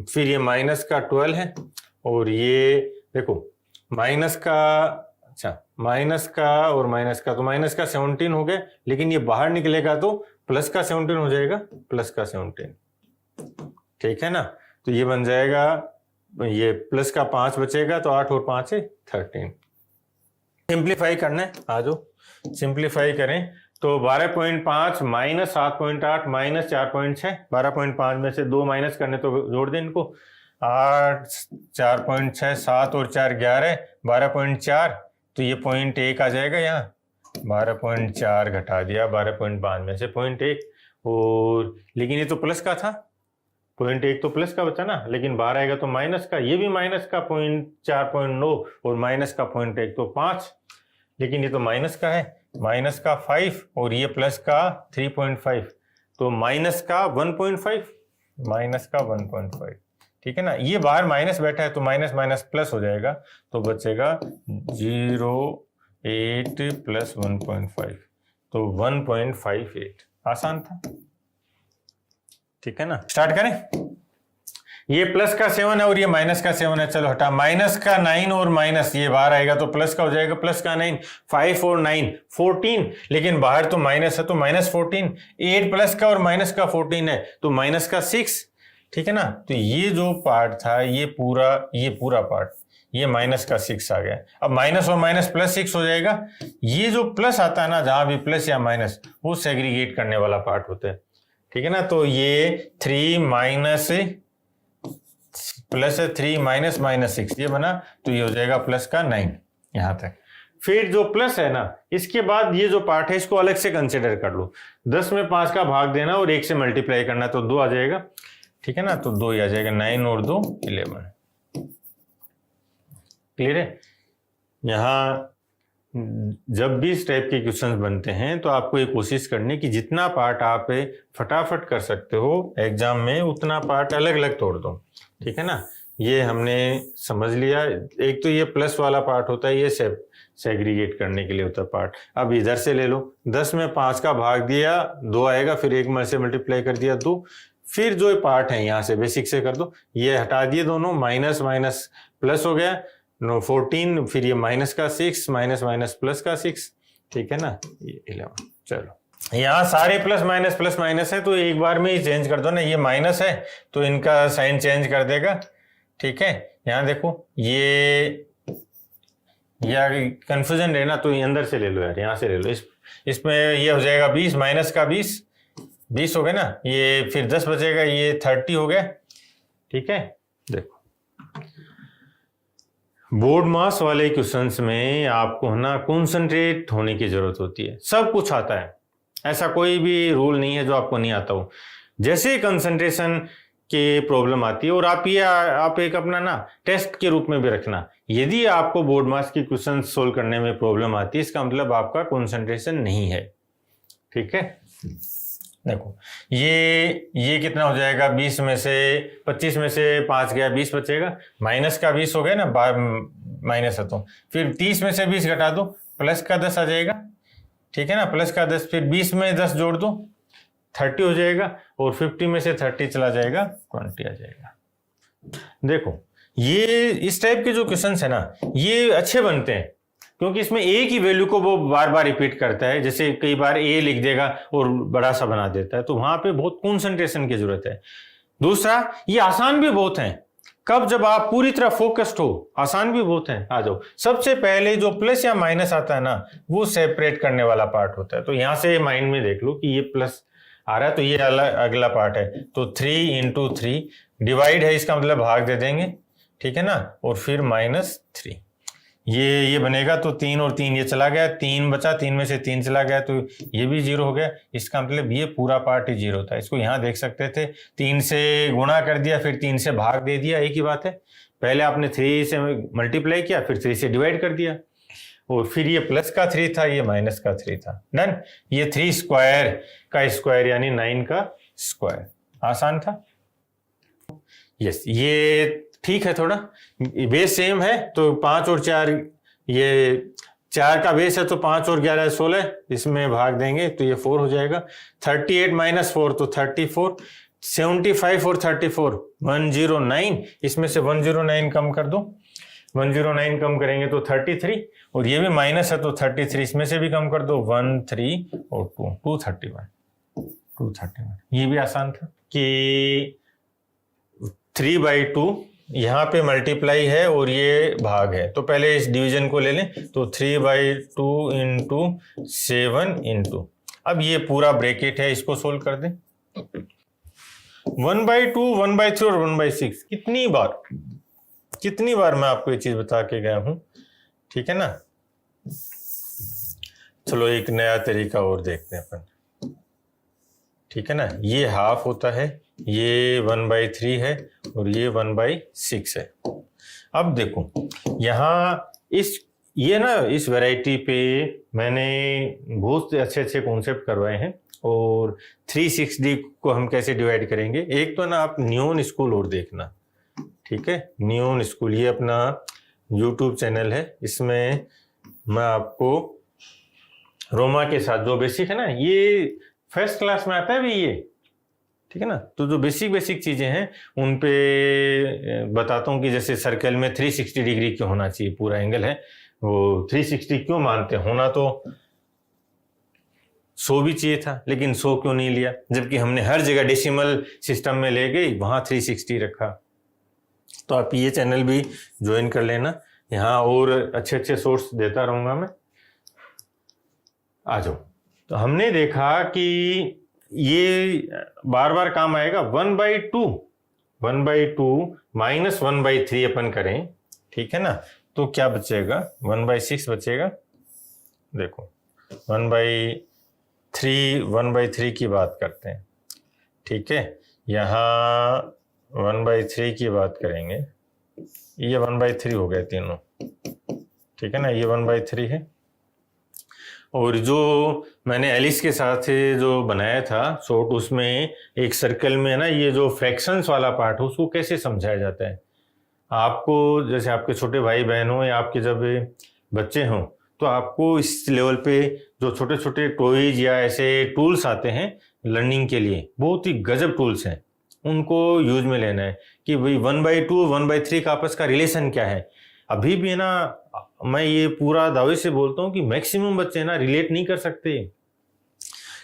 फिर ये माइनस का 12 है और ये देखो माइनस का, अच्छा माइनस का और माइनस का, तो माइनस का 17 हो गया, लेकिन ये बाहर निकलेगा तो प्लस का 17 हो जाएगा, प्लस का 17। ठीक है ना, तो ये बन जाएगा, ये प्लस का 5 बचेगा, तो 8 और 5 है 13। सिंप्लीफाई करना है, आ जाओ सिंप्लीफाई करें। तो 12.5 माइनस 7.8 माइनस 4.6, 12.5 में से 2 माइनस करने तो जोड़ दें इनको, 8 4.6 7 और 4 11, 12.4, तो ये 0.1 आ जाएगा यहाँ, 12.4 घटा दिया 12.5 में से 0.1, और लेकिन ये तो प्लस का था, 0.1 तो प्लस का बचा ना, लेकिन बाहर आएगा तो माइनस का, ये भी माइनस का 4.9 और माइनस का 0.1 तो 5, लेकिन ये तो माइनस का है, माइनस का 5 और ये प्लस का 3.5, तो माइनस का 1.5, माइनस का 1.5। ठीक है ना, ये बाहर माइनस बैठा है तो माइनस माइनस प्लस हो जाएगा, तो बचेगा 0.8 प्लस 1.5, तो 1.58। आसान था। ठीक है ना, स्टार्ट करें। ये प्लस का 7 है और ये माइनस का 7 है, चलो हटा। माइनस का 9 और माइनस ये बाहर आएगा तो प्लस का हो जाएगा, प्लस का 9, 5 और 9 14, लेकिन बाहर तो माइनस है तो माइनस 14, 8 प्लस का और माइनस का 14 है तो माइनस का 6। ठीक है ना, तो ये जो पार्ट था ये पूरा पार्ट, ये माइनस का 6 आ गया। अब माइनस और माइनस प्लस 6 हो जाएगा। ये जो प्लस आता है ना, जहां भी प्लस या माइनस, वो सेग्रीगेट करने वाला पार्ट होता है। ठीक है ना, तो ये 3 माइनस प्लस 3 माइनस माइनस 6 ये बना, तो ये हो जाएगा प्लस का 9 यहां तक। फिर जो प्लस है ना, इसके बाद ये जो पार्ट है इसको अलग से कंसिडर कर लो। 10 में 5 का भाग देना और 1 से मल्टीप्लाई करना, तो 2 आ जाएगा। ठीक है ना, तो 2 ही आ जाएगा, 9 और 2 11। क्लियर है? यहां जब भी इस टाइप के क्वेश्चंस बनते हैं तो आपको ये कोशिश करनी कि जितना पार्ट आप फटाफट कर सकते हो एग्जाम में, उतना पार्ट अलग अलग तोड़ दो। ठीक है ना, ये हमने समझ लिया। एक तो ये प्लस वाला पार्ट होता है, ये सेग्रीगेट करने के लिए होता है पार्ट। अब इधर से ले लो, 10 में 5 का भाग दिया 2 आएगा, फिर 1 में से मल्टीप्लाई कर दिया 2, फिर जो पार्ट है यहाँ से बेसिक से कर दो, ये हटा दिए दोनों, माइनस माइनस प्लस हो गया 14, फिर ये माइनस का 6 माइनस माइनस प्लस का 6। ठीक है ना, ये 11। चलो यहाँ सारे प्लस माइनस है तो एक बार में ही चेंज कर दो ना, ये माइनस है तो इनका साइन चेंज कर देगा। ठीक है, यहाँ देखो या कंफ्यूजन रहना तो अंदर से ले लो यार, यहाँ से ले लो। इसमें ये हो जाएगा 20 माइनस का 20 हो गया ना, ये फिर 10 बचेगा, ये 30 हो गया। ठीक है, देखो बोर्ड मास वाले क्वेश्चंस में आपको ना कंसंट्रेट होने की जरूरत होती है। सब कुछ आता है, ऐसा कोई भी रूल नहीं है जो आपको नहीं आता हो। जैसे कंसंट्रेशन की प्रॉब्लम आती है, और आप एक अपना ना टेस्ट के रूप में भी रखना, यदि आपको बोर्ड मास की क्वेश्चन सोल्व करने में प्रॉब्लम आती है, इसका मतलब आपका कंसंट्रेशन नहीं है। ठीक है, देखो ये कितना हो जाएगा, 20 में से 25 में से 5 गया, 20 बचेगा। माइनस का 20 हो गया ना, माइनस है तो फिर 30 में से 20 घटा दो, प्लस का 10 आ जाएगा। ठीक है ना, प्लस का 10, फिर 20 में 10 जोड़ दो, 30 हो जाएगा, और 50 में से 30 चला जाएगा, 20 आ जाएगा। देखो ये इस टाइप के जो क्वेश्चन है ना, ये अच्छे बनते हैं क्योंकि इसमें ए की वैल्यू को वो बार बार रिपीट करता है। जैसे कई बार ए लिख देगा और बड़ा सा बना देता है, तो वहां पे बहुत कंसंट्रेशन की जरूरत है। दूसरा, ये आसान भी बहुत है। कब, जब आप पूरी तरह फोकस्ड हो, आसान भी बहुत है। आ जाओ, सबसे पहले जो प्लस या माइनस आता है ना, वो सेपरेट करने वाला पार्ट होता है। तो यहां से माइंड में देख लो कि ये प्लस आ रहा है, तो ये अगला पार्ट है। तो 3 इंटू 3 डिवाइड है, इसका मतलब भाग दे देंगे। ठीक है ना, और फिर -3 ये बनेगा। तो 3 और 3 ये चला गया, 3 बचा, 3 में से 3 चला गया, तो ये भी 0 हो गया। इसका मतलब ये पूरा पार्ट ही 0 था। इसको यहाँ देख सकते थे, 3 से गुणा कर दिया, फिर 3 से भाग दे दिया, एक ही बात है। पहले आपने 3 से मल्टीप्लाई किया, फिर 3 से डिवाइड कर दिया, और फिर ये प्लस का 3 था, ये माइनस का 3 था। डन। ये 3 स्क्वायर का स्क्वायर यानी 9 का स्क्वायर। आसान था। यस, ये ठीक है, थोड़ा बेस सेम है, तो 5 और 4, ये 4 का बेस है, तो 5 और 11 16, इसमें भाग देंगे तो ये 4 हो जाएगा। 38 माइनस 4 तो 34, 75 और 34 109, इसमें से 109 कम कर दो, 109 कम करेंगे तो 33, और ये भी माइनस है तो 33, इसमें से भी कम कर दो, 1 3 और 2 231। ये भी आसान था कि 3/2 यहाँ पे मल्टीप्लाई है और ये भाग है, तो पहले इस डिवीजन को ले लें। तो 3/2 इंटू 7 इंटू, अब ये पूरा ब्रैकेट है, इसको सोल्व कर दें। 1/2, 1/3 और 1/6, कितनी बार मैं आपको ये चीज बता के गया हूं। ठीक है ना, चलो एक नया तरीका और देखते हैं अपन। ठीक है ना, ये हाफ होता है, ये 1/3 है, और ये 1/6 है। अब देखो यहाँ इस वैरायटी पे मैंने बहुत अच्छे कॉन्सेप्ट करवाए हैं, और 360 को हम कैसे डिवाइड करेंगे। एक तो ना आप न्यून स्कूल और देखना। ठीक है, न्यून स्कूल ये अपना YouTube चैनल है, इसमें मैं आपको रोमा के साथ जो बेसिक है ना, ये फर्स्ट क्लास में आता है भी ये। ठीक है ना, तो जो बेसिक चीजें हैं उन पे बताता हूँ कि जैसे सर्कल में 360 डिग्री क्यों होना चाहिए, पूरा एंगल है वो 360 क्यों मानते हैं, होना तो 100 भी चाहिए था, लेकिन 100 क्यों नहीं लिया, जबकि हमने हर जगह डेसिमल सिस्टम में ले गए, वहां 360 रखा। तो आप ये चैनल भी ज्वाइन कर लेना, यहाँ और अच्छे सोर्स देता रहूंगा मैं। आ जाओ, तो हमने देखा कि ये बार बार काम आएगा। 1/2 माइनस 1/3 अपन करें, ठीक है ना, तो क्या बचेगा, 1/6 बचेगा। देखो 1/3 की बात करते हैं। ठीक है, यहाँ 1/3 की बात करेंगे, ये 1/3 हो गए तीनों। ठीक है ना, ये 1/3 है, और जो मैंने एलिस के साथ जो बनाया था शॉर्ट, उसमें एक सर्कल में ना ये जो फ्रैक्शंस वाला पार्ट हो उसको कैसे समझाया जाता है। आपको जैसे आपके छोटे भाई बहन हो या आपके जब बच्चे हों, तो आपको इस लेवल पे जो छोटे छोटे टॉयज या ऐसे टूल्स आते हैं लर्निंग के लिए, बहुत ही गजब टूल्स हैं, उनको यूज में लेना है कि भाई 1/2 1/3 का आपस का रिलेशन क्या है। अभी भी ना मैं ये पूरा दावे से बोलता हूँ कि मैक्सिमम बच्चे ना रिलेट नहीं कर सकते,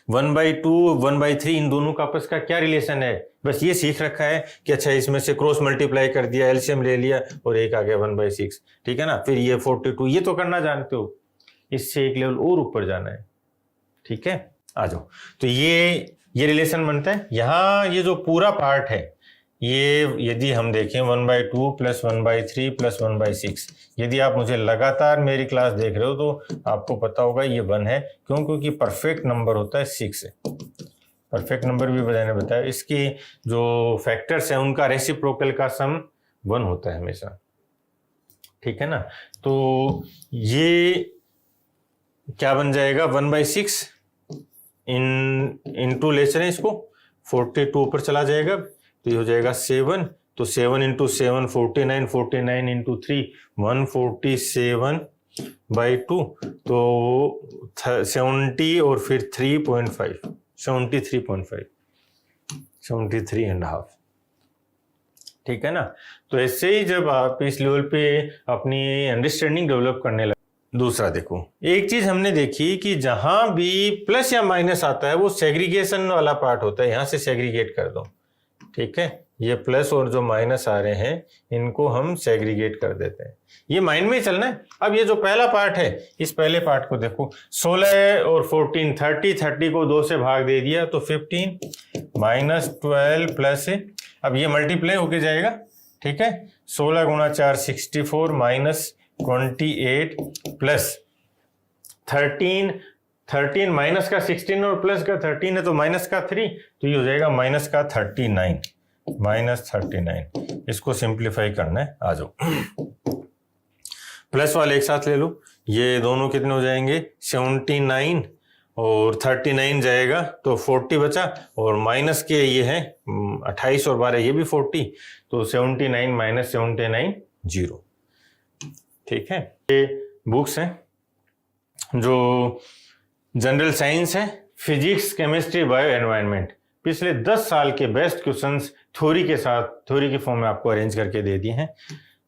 1/2 1/3 इन दोनों का आपस का क्या रिलेशन है, बस ये सीख रखा है कि अच्छा इसमें से क्रॉस मल्टीप्लाई कर दिया, एलसीएम ले लिया और एक आ गया 1/6, ठीक है ना। फिर ये 42, ये तो करना जानते हो, इससे एक लेवल और ऊपर जाना है, ठीक है। आ जाओ, तो ये रिलेशन बनता है। यहाँ ये जो पूरा पार्ट है, ये यदि हम देखें 1/2 + 1/3 + 1/6, यदि आप मुझे लगातार मेरी क्लास देख रहे हो तो आपको पता होगा ये 1 है। क्यों? क्योंकि परफेक्ट नंबर होता है 6 है। परफेक्ट नंबर भी मैंने बताया, इसकी जो फैक्टर्स हैं उनका रेसिप्रोकल का सम 1 होता है हमेशा, ठीक है ना। तो ये क्या बन जाएगा, 1/6 इंटू ले चलें इसको, 42 ऊपर चला जाएगा तो ये हो जाएगा 7, तो 7 × 7 49, 49 × 3 147/2, तो 70 और फिर 3.5 73.5 73.5, ठीक है ना। तो ऐसे ही जब आप इस लेवल पे अपनी अंडरस्टैंडिंग डेवलप करने लगे। दूसरा देखो, एक चीज हमने देखी कि जहां भी प्लस या माइनस आता है वो सेग्रीगेशन वाला पार्ट होता है, यहां से सेग्रीगेट कर दो, ठीक है। ये प्लस और जो माइनस आ रहे हैं इनको हम सेग्रीगेट कर देते हैं, ये माइंड में ही चलना है। अब ये जो पहला पार्ट है, इस पहले पार्ट को देखो, 16 और 14 30 को 2 से भाग दे दिया तो 15 -12 प्लस, अब ये मल्टीप्लाई होके जाएगा, ठीक है। 16 × 4 64 -28 प्लस 13 माइनस का 16 और प्लस का 13 है तो माइनस का 3, तो ये हो जाएगा माइनस का 39 -39। इसको सिंप्लीफाई करना है, आ जाओ। प्लस वाले एक साथ ले लो, ये दोनों कितने हो जाएंगे, 79 और 39 जाएगा तो 40 बचा, और माइनस के ये है 28 और 12 ये भी 40, तो 79 - 79 0, ठीक है। ये बुक्स हैं जो जनरल साइंस है, फिजिक्स, केमिस्ट्री, बायो, एनवायरनमेंट, पिछले 10 साल के बेस्ट क्वेश्चंस थ्योरी के साथ, थ्योरी के फॉर्म में आपको अरेंज करके दे दिए हैं,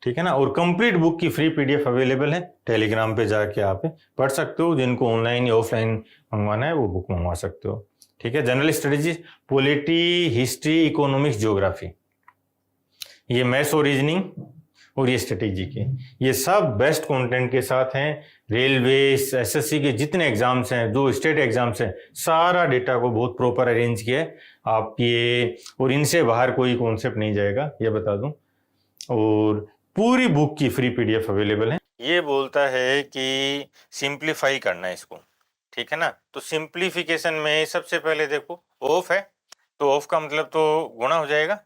ठीक है ना। और कंप्लीट बुक की फ्री पीडीएफ अवेलेबल है, टेलीग्राम पे जाके आप पढ़ सकते हो। जिनको ऑनलाइन या ऑफलाइन मंगवाना है वो बुक मंगवा सकते हो, ठीक है। General studies, polity, history, economics, geography, ये मैथ्स और रीजनिंग, और ये स्ट्रेटेजी के, ये सब बेस्ट कंटेंट के साथ हैं। रेलवे, एसएससी के जितने एग्जाम्स हैं, जो स्टेट एग्जाम्स हैं, सारा डेटा को बहुत प्रॉपर अरेंज किया है आप ये, और इनसे बाहर कोई कॉन्सेप्ट नहीं जाएगा, ये बता दूं। और पूरी बुक की फ्री पीडीएफ अवेलेबल है। ये बोलता है कि सिंप्लीफाई करना है इसको, ठीक है ना। तो सिंप्लीफिकेशन में सबसे पहले देखो ऑफ है, तो ऑफ का मतलब तो गुणा हो जाएगा,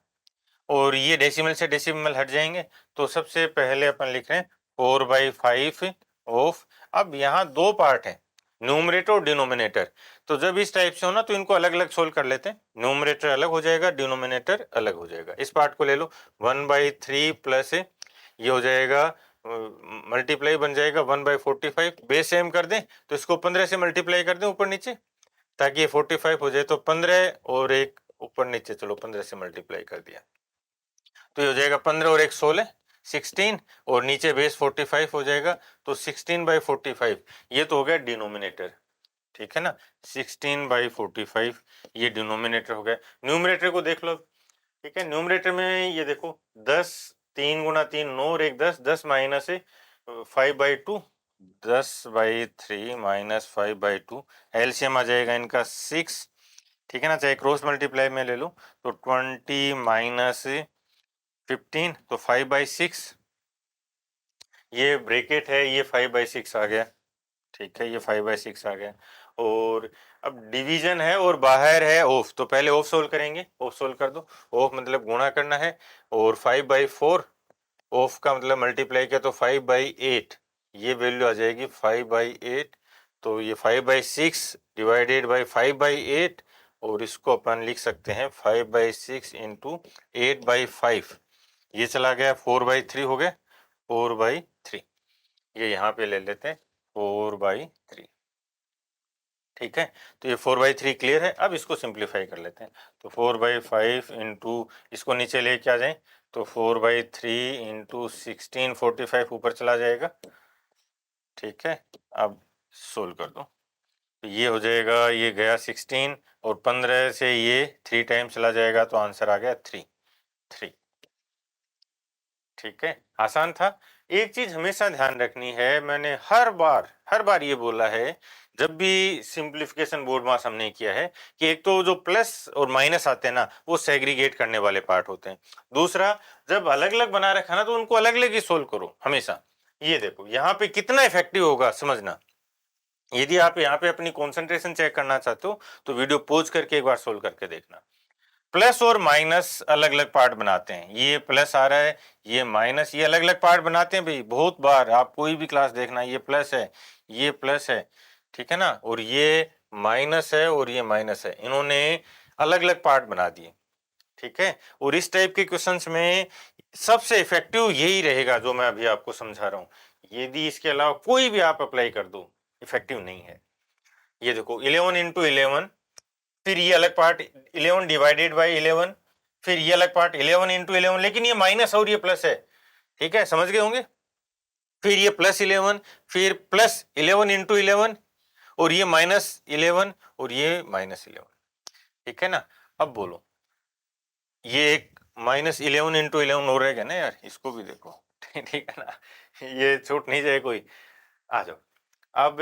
और ये डेसिमल से डेसिमल हट जाएंगे, तो सबसे पहले अपन लिख रहे हैं 4/5 ऑफ। अब यहाँ दो पार्ट है, न्यूमरेटर और डिनोमिनेटर, तो जब इस टाइप से हो ना तो इनको अलग अलग सोल्व कर लेते हैं। न्यूमरेटर अलग हो जाएगा, डिनोमिनेटर अलग हो जाएगा। इस पार्ट को ले लो, 1/3 प्लस ये हो जाएगा मल्टीप्लाई बन जाएगा 1/45, बेस सेम कर दें तो इसको 15 से मल्टीप्लाई कर दें ऊपर नीचे, ताकि ये 45 हो जाए, तो 15 और एक ऊपर नीचे, चलो 15 से मल्टीप्लाई कर दिया तो ये हो जाएगा 15 और एक 16 16, और नीचे बेस 45 हो जाएगा, तो 16/45 ये तो हो गया डिनोमिनेटर, ठीक है ना। 16/45 ये डिनोमिनेटर हो गया। न्यूमरेटर को देख लो, ठीक है। न्यूमरेटर में ये देखो 10, 3 × 3 9 और एक 10, 10 माइनस 5/2, 10/3 - 5/2, एलसीएम आ जाएगा इनका 6, ठीक है ना। चाहे क्रॉस मल्टीप्लाई में ले लो तो 20 - 15, तो 5/6, ये ब्रैकेट है, ये 5/6 आ गया, ठीक है, ये 5/6 आ गया। और अब डिवीजन है और बाहर है ऑफ, तो पहले ऑफ सोल्व करेंगे, ऑफ सोल्व कर दो। ऑफ मतलब गुणा करना है, और 5/4 ऑफ का मतलब मल्टीप्लाई किया तो 5/8, ये वैल्यू आ जाएगी 5/8, तो ये 5/6 डिवाइडेड बाई 5/8, और इसको अपन लिख सकते हैं 5/6 × 8/5, ये चला गया 4/3 हो गया, 4/3, ये यहाँ पे ले लेते हैं 4/3, ठीक है। तो ये 4/3 क्लियर है। अब इसको सिंप्लीफाई कर लेते हैं, तो 4/5 × इसको नीचे लेके आ जाए तो 4/3 × 16 45 ऊपर चला जाएगा, ठीक है। अब सोल्व कर दो, तो ये हो जाएगा, ये गया 16 और 15 से ये 3 टाइम चला जाएगा तो आंसर आ गया 3। ठीक है, आसान था। एक चीज हमेशा ध्यान रखनी है, मैंने हर बार ये बोला है जब भी सिंप्लीफिकेशन बोर्ड मास हमने किया है कि एक तो जो प्लस और माइनस आते हैं ना वो सेग्रीगेट करने वाले पार्ट होते हैं। दूसरा, जब अलग अलग बना रखा ना तो उनको अलग अलग ही सोल्व करो हमेशा। ये देखो यहाँ पे कितना इफेक्टिव होगा समझना। यदि आप यहाँ पे अपनी कॉन्सेंट्रेशन चेक करना चाहते हो तो वीडियो पॉज करके एक बार सोल्व करके देखना। प्लस और माइनस अलग अलग पार्ट बनाते हैं, ये प्लस आ रहा है, ये माइनस, ये अलग अलग पार्ट बनाते हैं भाई। बहुत बार आप कोई भी क्लास देखना, ये प्लस है, ये प्लस है, ठीक है ना, और ये माइनस है और ये माइनस है, इन्होंने अलग अलग पार्ट बना दिए। ठीक है, और इस टाइप के क्वेश्चंस में सबसे इफेक्टिव यही रहेगा जो मैं अभी आपको समझा रहा हूं। यदि इसके अलावा कोई भी आप अप्लाई कर दो, इफेक्टिव नहीं है। ये देखो 11 इंटू 11, फिर ये अलग पार्ट 11 डिवाइडेड बाई 11, फिर ये अलग पार्ट 11 इंटू 11, लेकिन ये माइनस और ये प्लस है। ठीक है, समझ गए होंगे। फिर ये प्लस 11, फिर प्लस 11 इंटू 11, और ये माइनस 11 और ये माइनस 11। ठीक है ना, अब बोलो, ये एक माइनस 11 इंटू 11 हो रहेगा ना यार, इसको भी देखो। ठीक है ना, ये छूट नहीं जाए कोई। आ जाओ, अब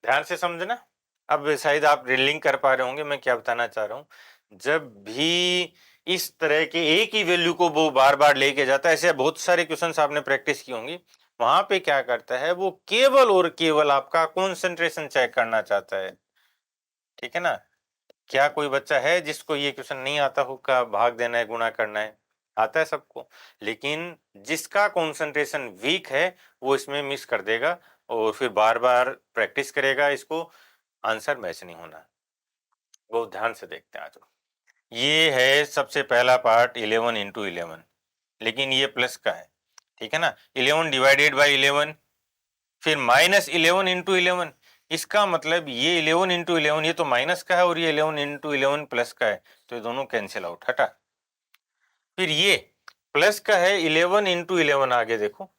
ध्यान से समझना। अब शायद आप रिलिंक कर पा रहे होंगे मैं क्या बताना चाह रहा हूं। जब भी इस तरह के एक ही वैल्यू को वो बार बार लेके जाता है, ऐसे बहुत सारे क्वेश्चंस आपने प्रैक्टिस की होंगी, वहां पे क्या करता है वो केवल और केवल आपका कंसंट्रेशन चेक करना चाहता है। ठीक है ना, क्या कोई बच्चा है जिसको ये क्वेश्चन नहीं आता हो, का भाग देना है, गुणा करना है? आता है सबको, लेकिन जिसका कंसंट्रेशन वीक है वो इसमें मिस कर देगा और फिर बार बार प्रैक्टिस करेगा, इसको आंसर मैच नहीं होना। बहुत ध्यान से देखते हैं। आज ये है सबसे पहला पार्ट 11 इंटू 11, लेकिन ये प्लस का है। ठीक है ना, 11 डिवाइडेड बाई 11, फिर माइनस 11 इंटू 11, इसका मतलब ये 11 इंटू 11 ये तो माइनस का है और ये 11 इंटू 11 प्लस का है, तो ये दोनों कैंसिल आउट, हटा। फिर ये प्लस का है 11 इंटू 11, आगे देखो।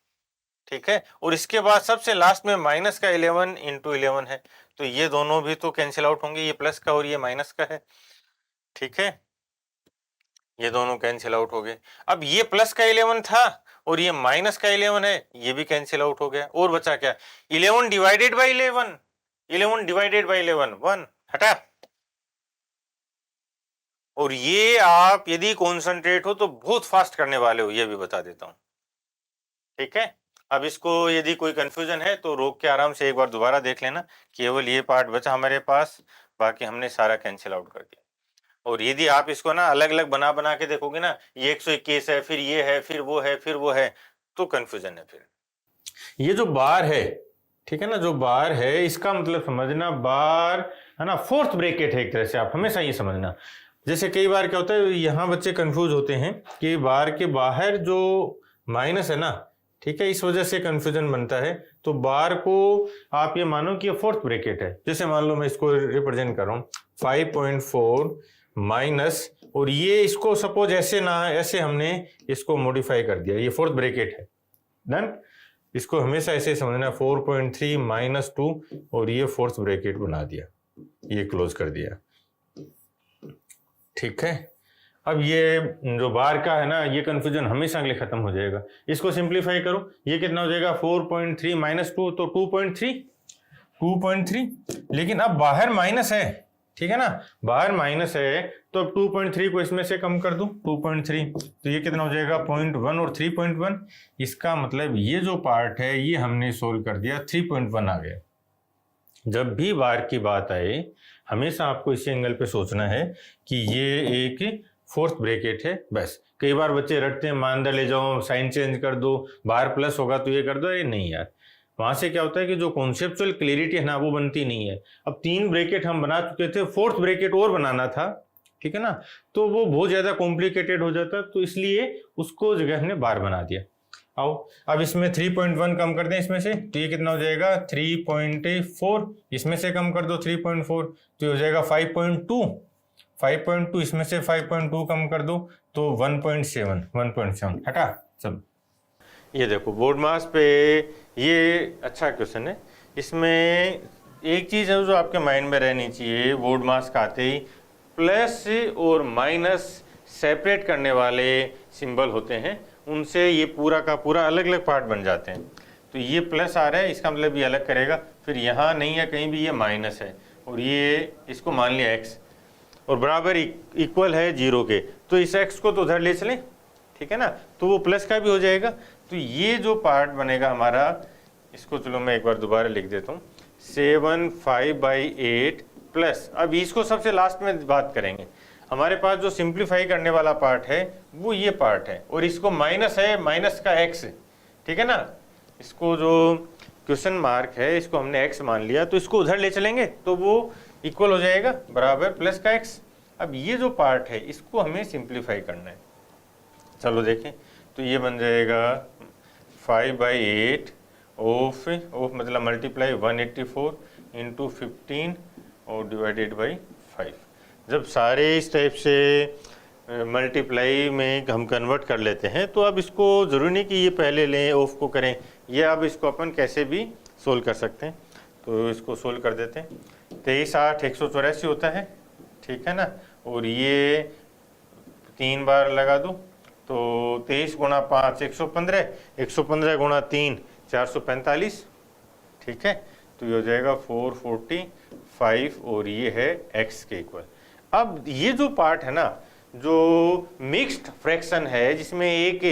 ठीक है, और इसके बाद सबसे लास्ट में माइनस का 11 इंटू 11 है, तो ये दोनों भी तो कैंसिल आउट होंगे, ये प्लस का और ये माइनस का है। ठीक है, ये दोनों कैंसिल आउट हो गए। अब ये प्लस का 11 था और ये माइनस का 11 है, ये भी कैंसिल आउट हो गया। और बचा क्या, 11 डिवाइडेड बाई 11, 11 डिवाइडेड बाई 11 1, हटा। और ये आप यदि कॉन्सेंट्रेट हो तो बहुत फास्ट करने वाले हो, ये भी बता देता हूं। ठीक है, अब इसको यदि कोई कंफ्यूजन है तो रोक के आराम से एक बार दोबारा देख लेना। केवल ये पार्ट बचा हमारे पास, बाकी हमने सारा कैंसिल आउट कर दिया। और यदि आप इसको ना अलग अलग बना बना के देखोगे ना, ये 121 है, फिर ये है, फिर वो है, फिर वो है, तो कंफ्यूजन है। फिर ये जो बार है, ठीक है ना, जो बार है इसका मतलब समझना, बार है ना फोर्थ ब्रैकेट है एक तरह से, आप हमेशा ये समझना। जैसे कई बार क्या होता है, यहाँ बच्चे कंफ्यूज होते हैं कि बार के बाहर जो माइनस है ना, ठीक है, इस वजह से कंफ्यूजन बनता है। तो बार को आप ये मानो कि ये फोर्थ ब्रैकेट है। जैसे मान लो मैं इसको रिप्रेजेंट कर रहा हूँ 5.4 माइनस, और ये इसको सपोज ऐसे ना, ऐसे हमने इसको मॉडिफाई कर दिया, ये फोर्थ ब्रैकेट है, डन। इसको हमेशा ऐसे समझना, 4.3 माइनस 2 और ये फोर्थ ब्रैकेट बना दिया, ये क्लोज कर दिया। ठीक है, अब ये जो बार का है ना, ये कंफ्यूजन हमेशा के लिए खत्म हो जाएगा। इसको सिंप्लीफाई करो, ये कितना हो जाएगा 4.3 माइनस 2 तो 2.3, लेकिन अब बाहर माइनस है। ठीक है ना, बाहर माइनस है तो अब 2.3 को इसमें से कम कर दूं 2.3, तो ये कितना हो जाएगा 0.1 और 3.1। इसका मतलब ये जो पार्ट है ये हमने सोल्व कर दिया, 3.1 आ गया। जब भी बार की बात आए हमेशा आपको इसी एंगल पे सोचना है कि ये एक फोर्थ ब्रैकेट है, बस। कई बार बच्चे रटते हैं, मान दर ले जाओ, साइन चेंज कर दो, बार प्लस होगा तो ये कर दो, ये नहीं यार। वहां से क्या होता है कि जो कॉन्सेप्चुअल क्लियरिटी है ना वो बनती नहीं है। अब 3 ब्रैकेट हम बना चुके थे, फोर्थ ब्रैकेट और बनाना था, ठीक है ना, तो वो बहुत ज्यादा कॉम्प्लिकेटेड हो जाता, तो इसलिए उसको जगह हमने बार बना दिया। आओ अब इसमें 3.1 कम कर दें इसमें से, तो ये कितना हो जाएगा 3.4, इसमें से कम कर दो 3.4 तो ये हो जाएगा 5.2, इसमें से 5.2 कम कर दो तो 1.7, हटा सब। ये देखो बोर्ड मास पे ये अच्छा क्वेश्चन है, इसमें एक चीज़ है जो आपके माइंड में रहनी चाहिए, बोर्ड मास्क आते ही प्लस और माइनस सेपरेट करने वाले सिंबल होते हैं, उनसे ये पूरा का पूरा अलग अलग पार्ट बन जाते हैं। तो ये प्लस आ रहा है, इसका मतलब ये अलग करेगा, फिर यहाँ नहीं है कहीं भी, ये माइनस है, और ये इसको मान लिया एक्स, और बराबर इक्वल है 0 के, तो इस एक्स को तो उधर ले चलें, ठीक है ना, तो वो प्लस का भी हो जाएगा। तो ये जो पार्ट बनेगा हमारा, इसको चलो मैं एक बार दोबारा लिख देता हूँ, 7 5/8 प्लस, अब इसको सबसे लास्ट में बात करेंगे। हमारे पास जो सिंप्लीफाई करने वाला पार्ट है वो ये पार्ट है, और इसको माइनस है, माइनस का एक्स, ठीक है ना, इसको जो क्वेश्चन मार्क है इसको हमने एक्स मान लिया, तो इसको उधर ले चलेंगे तो वो इक्वल हो जाएगा बराबर प्लस का एक्स। अब ये जो पार्ट है इसको हमें सिंप्लीफाई करना है, चलो देखें, तो ये बन जाएगा 5/8 ऑफ मतलब मल्टीप्लाई 184 इंटू 15 और डिवाइडेड बाई 5। जब सारे इस टाइप से मल्टीप्लाई में हम कन्वर्ट कर लेते हैं, तो अब इसको ज़रूरी नहीं कि ये पहले लें ऑफ को करें, ये अब इसको अपन कैसे भी सोल्व कर सकते हैं। तो इसको सोल्व कर देते हैं, 23 8 184 होता है, ठीक है ना, और ये 3 बार लगा दो, तो 23 गुणा 5 115, 115 गुणा 3 445, ठीक है, तो ये हो जाएगा 445, और ये है x के इक्वल। अब ये जो पार्ट है ना, जो मिक्स्ड फ्रैक्शन है, जिसमें एक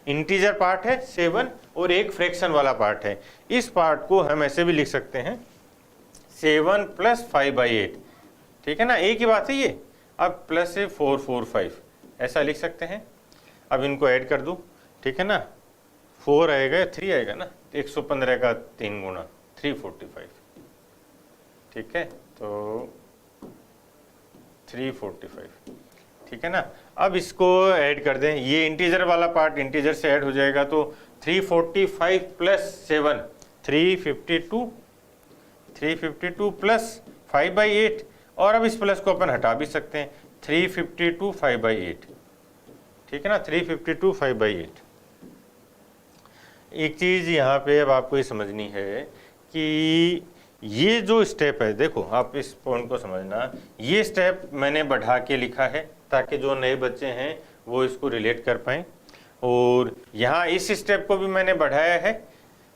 इंटीजर पार्ट है 7 और एक फ्रैक्शन वाला पार्ट है, इस पार्ट को हम ऐसे भी लिख सकते हैं 7 + 5/8, ठीक है ना, एक ही बात है ये। अब प्लस 445 ऐसा लिख सकते हैं। अब इनको ऐड कर दूं, ठीक है ना, 4 आएगा 3 आएगा ना, 115 का 3 गुना 345, ठीक है, तो 345, ठीक है ना। अब इसको ऐड कर दें, ये इंटीजर वाला पार्ट इंटीजर से ऐड हो जाएगा, तो 345 + 7 352 प्लस 5/8, और अब इस प्लस को अपन हटा भी सकते हैं, 352 5/8, ठीक है ना, 352 5/8। एक चीज़ यहाँ पे अब आपको ये समझनी है कि ये जो स्टेप है, देखो आप इस पॉइंट को समझना, ये स्टेप मैंने बढ़ा के लिखा है ताकि जो नए बच्चे हैं वो इसको रिलेट कर पाएँ, और यहाँ इस स्टेप को भी मैंने बढ़ाया है,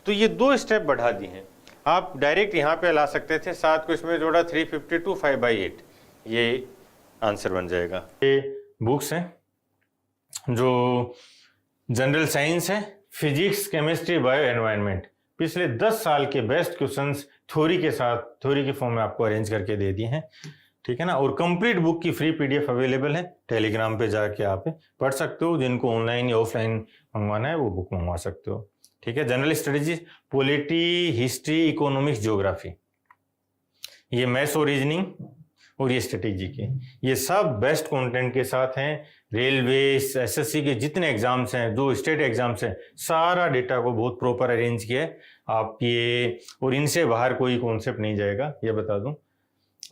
तो ये 2 स्टेप बढ़ा दिए हैं। आप डायरेक्ट यहाँ पे ला सकते थे, 7 को इसमें जोड़ा 352 5/8, ये आंसर बन जाएगा। ये बुक्स हैं जो जनरल साइंस है, फिजिक्स, केमिस्ट्री, बायो, एनवायरनमेंट, पिछले 10 साल के बेस्ट क्वेश्चंस थ्योरी के साथ, थ्योरी के फॉर्म में आपको अरेंज करके दे दिए हैं, ठीक है ना, और कंप्लीट बुक की फ्री PDF अवेलेबल है, टेलीग्राम पे जाके आप पढ़ सकते हो, जिनको ऑनलाइन या ऑफलाइन मंगवाना है वो बुक मंगवा सकते हो, ठीक है। General studies, polity, history, economics, geography, ये मैथ्स और रीजनिंग, और ये स्ट्रेटेजी के, ये सब बेस्ट कंटेंट के साथ हैं। रेलवे, SSC के जितने एग्जाम्स हैं, जो स्टेट एग्जाम्स हैं, सारा डेटा को बहुत प्रॉपर अरेंज किया है आप ये, और इनसे बाहर कोई कॉन्सेप्ट नहीं जाएगा, ये बता दूं,